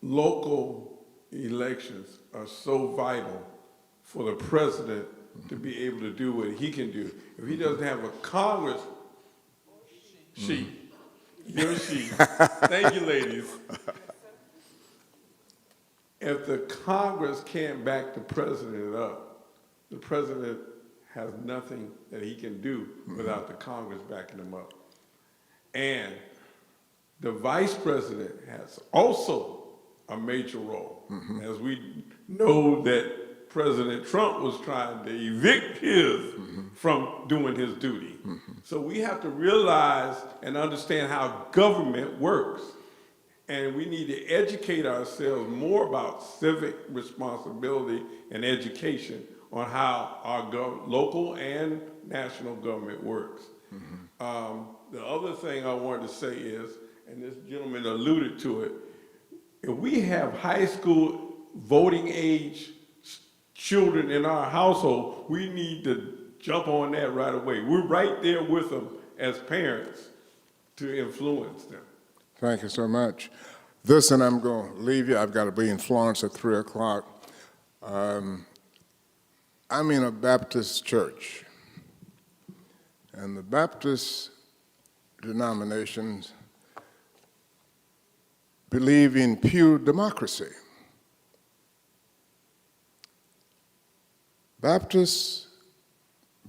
local elections are so vital for the president to be able to do what he can do. If he doesn't have a Congress, your she. Thank you, ladies. If the Congress can't back the president up, the president has nothing that he can do without the Congress backing him up. And the vice president has also a major role. As we know that President Trump was trying to evict his from doing his duty. So we have to realize and understand how government works. And we need to educate ourselves more about civic responsibility and education on how our local and national government works. The other thing I wanted to say is, and this gentleman alluded to it, if we have high school voting age children in our household, we need to jump on that right away. We're right there with them as parents to influence them. Thank you so much. This, and I'm going to leave you. I've got to be in Florence at 3 o'clock. I'm in a Baptist church, and the Baptist denominations believe in pure democracy. Baptists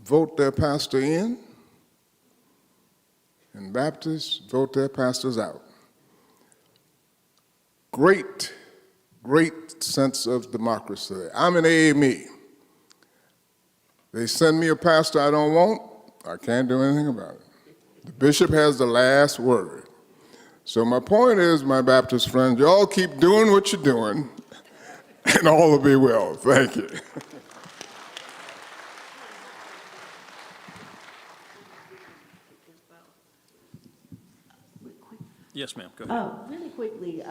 vote their pastor in, and Baptists vote their pastors out. Great, great sense of democracy. I'm an AME. They send me a pastor I don't want, I can't do anything about it. The bishop has the last word. So my point is, my Baptist friends, you all keep doing what you're doing, and all will be well. Thank you. Yes, ma'am, go ahead. Really quickly,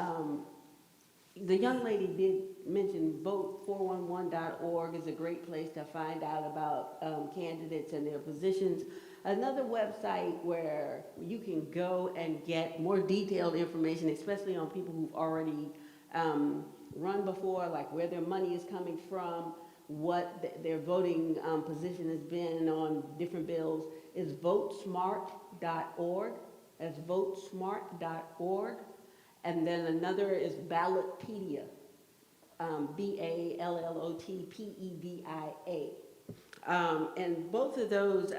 the young lady did mention vote411.org is a great place to find out about candidates and their positions. Another website where you can go and get more detailed information, especially on people who've already run before, like where their money is coming from, what their voting position has been on different bills, is votesmart.org. That's votesmart.org. And then another is Ballotpedia, BALLOTPEDIA. And both of those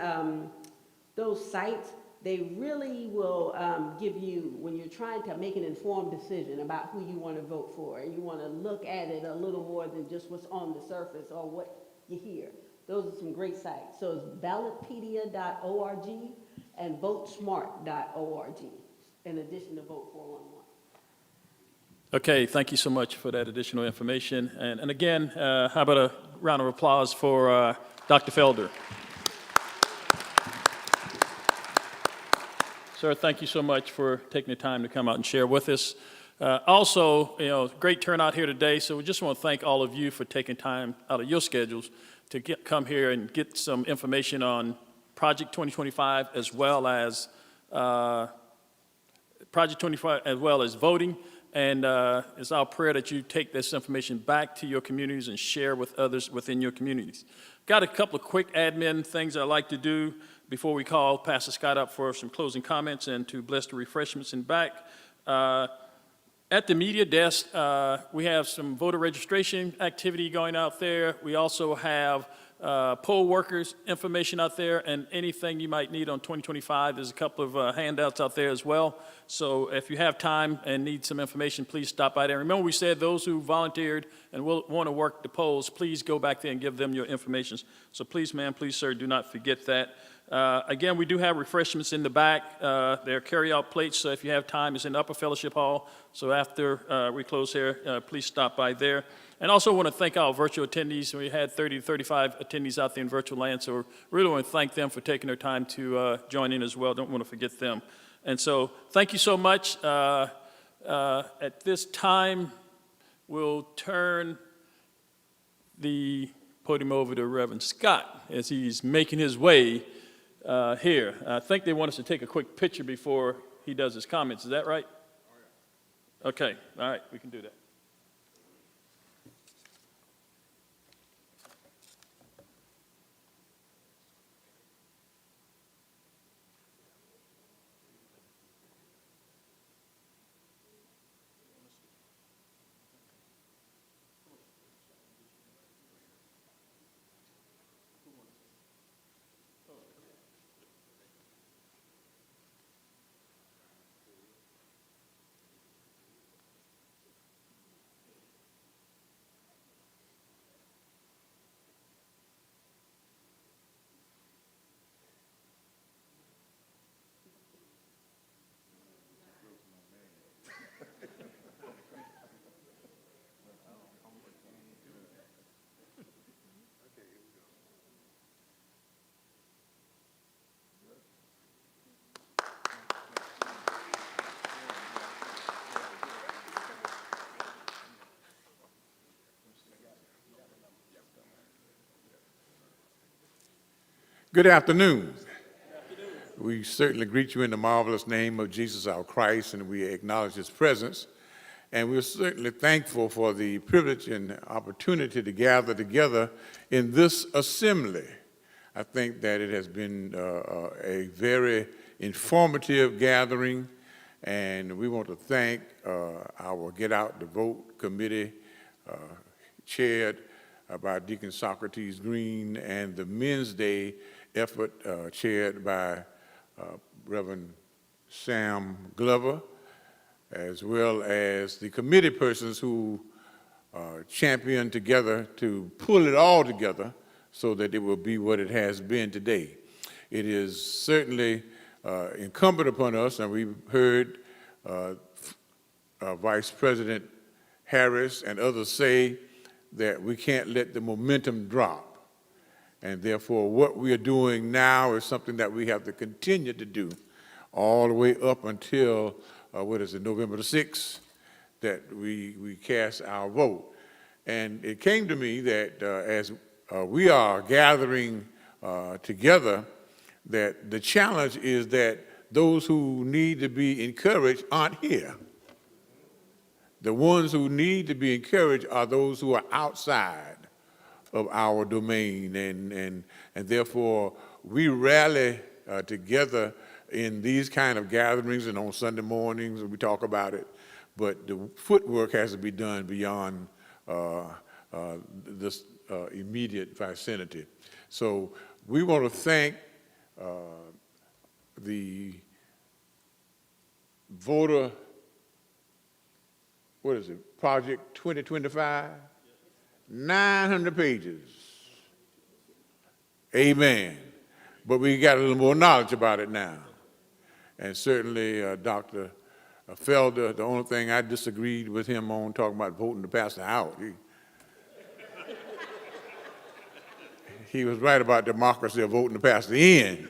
sites They really will give you, when you're trying to make an informed decision about who you want to vote for, and you want to look at it a little more than just what's on the surface or what you hear. Those are some great sites. So it's ballotpedia.org and votesmart.org, in addition to Vote 411. Okay, thank you so much for that additional information. And again, how about a round of applause for Dr. Felder? Sir, thank you so much for taking the time to come out and share with us. Also, great turnout here today, so we just want to thank all of you for taking time out of your schedules to come here and get some information on Project 2025 as well as voting. And it's our prayer that you take this information back to your communities and share with others within your communities. Got a couple of quick admin things I'd like to do before we call Pastor Scott up for some closing comments and to bless the refreshments in back. At the media desk, we have some voter registration activity going out there. We also have poll workers information out there, and anything you might need on 2025. There's a couple of handouts out there as well. So if you have time and need some information, please stop by there. Remember, we said those who volunteered and will want to work the polls, please go back there and give them your information. So please, ma'am, please, sir, do not forget that. Again, we do have refreshments in the back. They're carry-out plates, so if you have time, it's in the Upper Fellowship Hall. So after we close here, please stop by there. And also want to thank our virtual attendees. We had 30 to 35 attendees out there in virtual land, so really want to thank them for taking their time to join in as well. Don't want to forget them. And so thank you so much. At this time, we'll turn the podium over to Reverend Scott as he's making his way here. I think they want us to take a quick picture before he does his comments. Is that right? Okay. All right. We can do that. Good afternoon. We certainly greet you in the marvelous name of Jesus our Christ, and we acknowledge his presence. And we're certainly thankful for the privilege and opportunity to gather together in this assembly. I think that it has been a very informative gathering, and we want to thank our Get Out the Vote committee chaired by Deacon Socrates Green, and the Men's Day effort chaired by Reverend Sam Glover, as well as the committee persons who championed together to pull it all together so that it will be what it has been today. It is certainly incumbent upon us, and we've heard Vice President Harris and others say that we can't let the momentum drop. And therefore, what we are doing now is something that we have to continue to do all the way up until, November the 6th, that we cast our vote. And it came to me that as we are gathering together, that the challenge is that those who need to be encouraged aren't here. The ones who need to be encouraged are those who are outside of our domain, and therefore we rally together in these kind of gatherings and on Sunday mornings and we talk about it, but the footwork has to be done beyond this immediate vicinity. So we want to thank the voter, what is it, Project 2025? 900 pages. Amen. But we got a little more knowledge about it now. And certainly Dr. Felder, the only thing I disagreed with him on talking about voting the pastor out. He was right about democracy of voting the pastor in.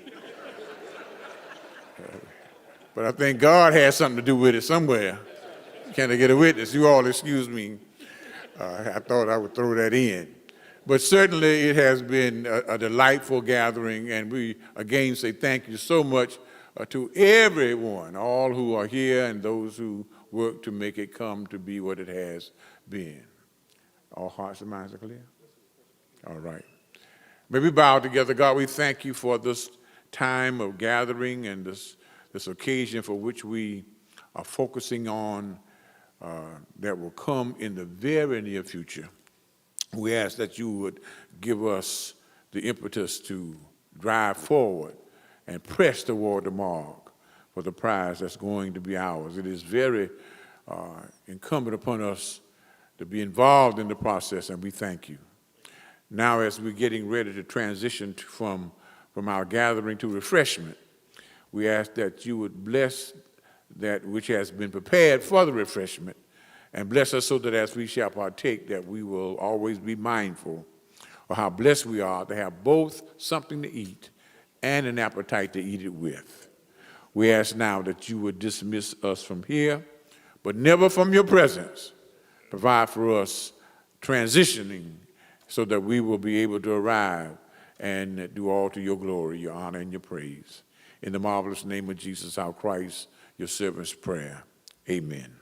But I think God has something to do with it somewhere. Can I get a witness? You all excuse me. I thought I would throw that in. But certainly it has been a delightful gathering, and we again say thank you so much to everyone, all who are here and those who work to make it come to be what it has been. All hearts and minds are clear? All right. May we bow together. God, we thank you for this time of gathering and this occasion for which we are focusing on that will come in the very near future. We ask that you would give us the impetus to drive forward and press toward the mark for the prize that's going to be ours. It is very incumbent upon us to be involved in the process, and we thank you. Now, as we're getting ready to transition from our gathering to refreshment, we ask that you would bless that which has been prepared for the refreshment, and bless us so that as we shall partake, that we will always be mindful of how blessed we are to have both something to eat and an appetite to eat it with. We ask now that you would dismiss us from here, but never from your presence. Provide for us transitioning so that we will be able to arrive and do all to your glory, your honor, and your praise. In the marvelous name of Jesus, our Christ, your servant's prayer. Amen.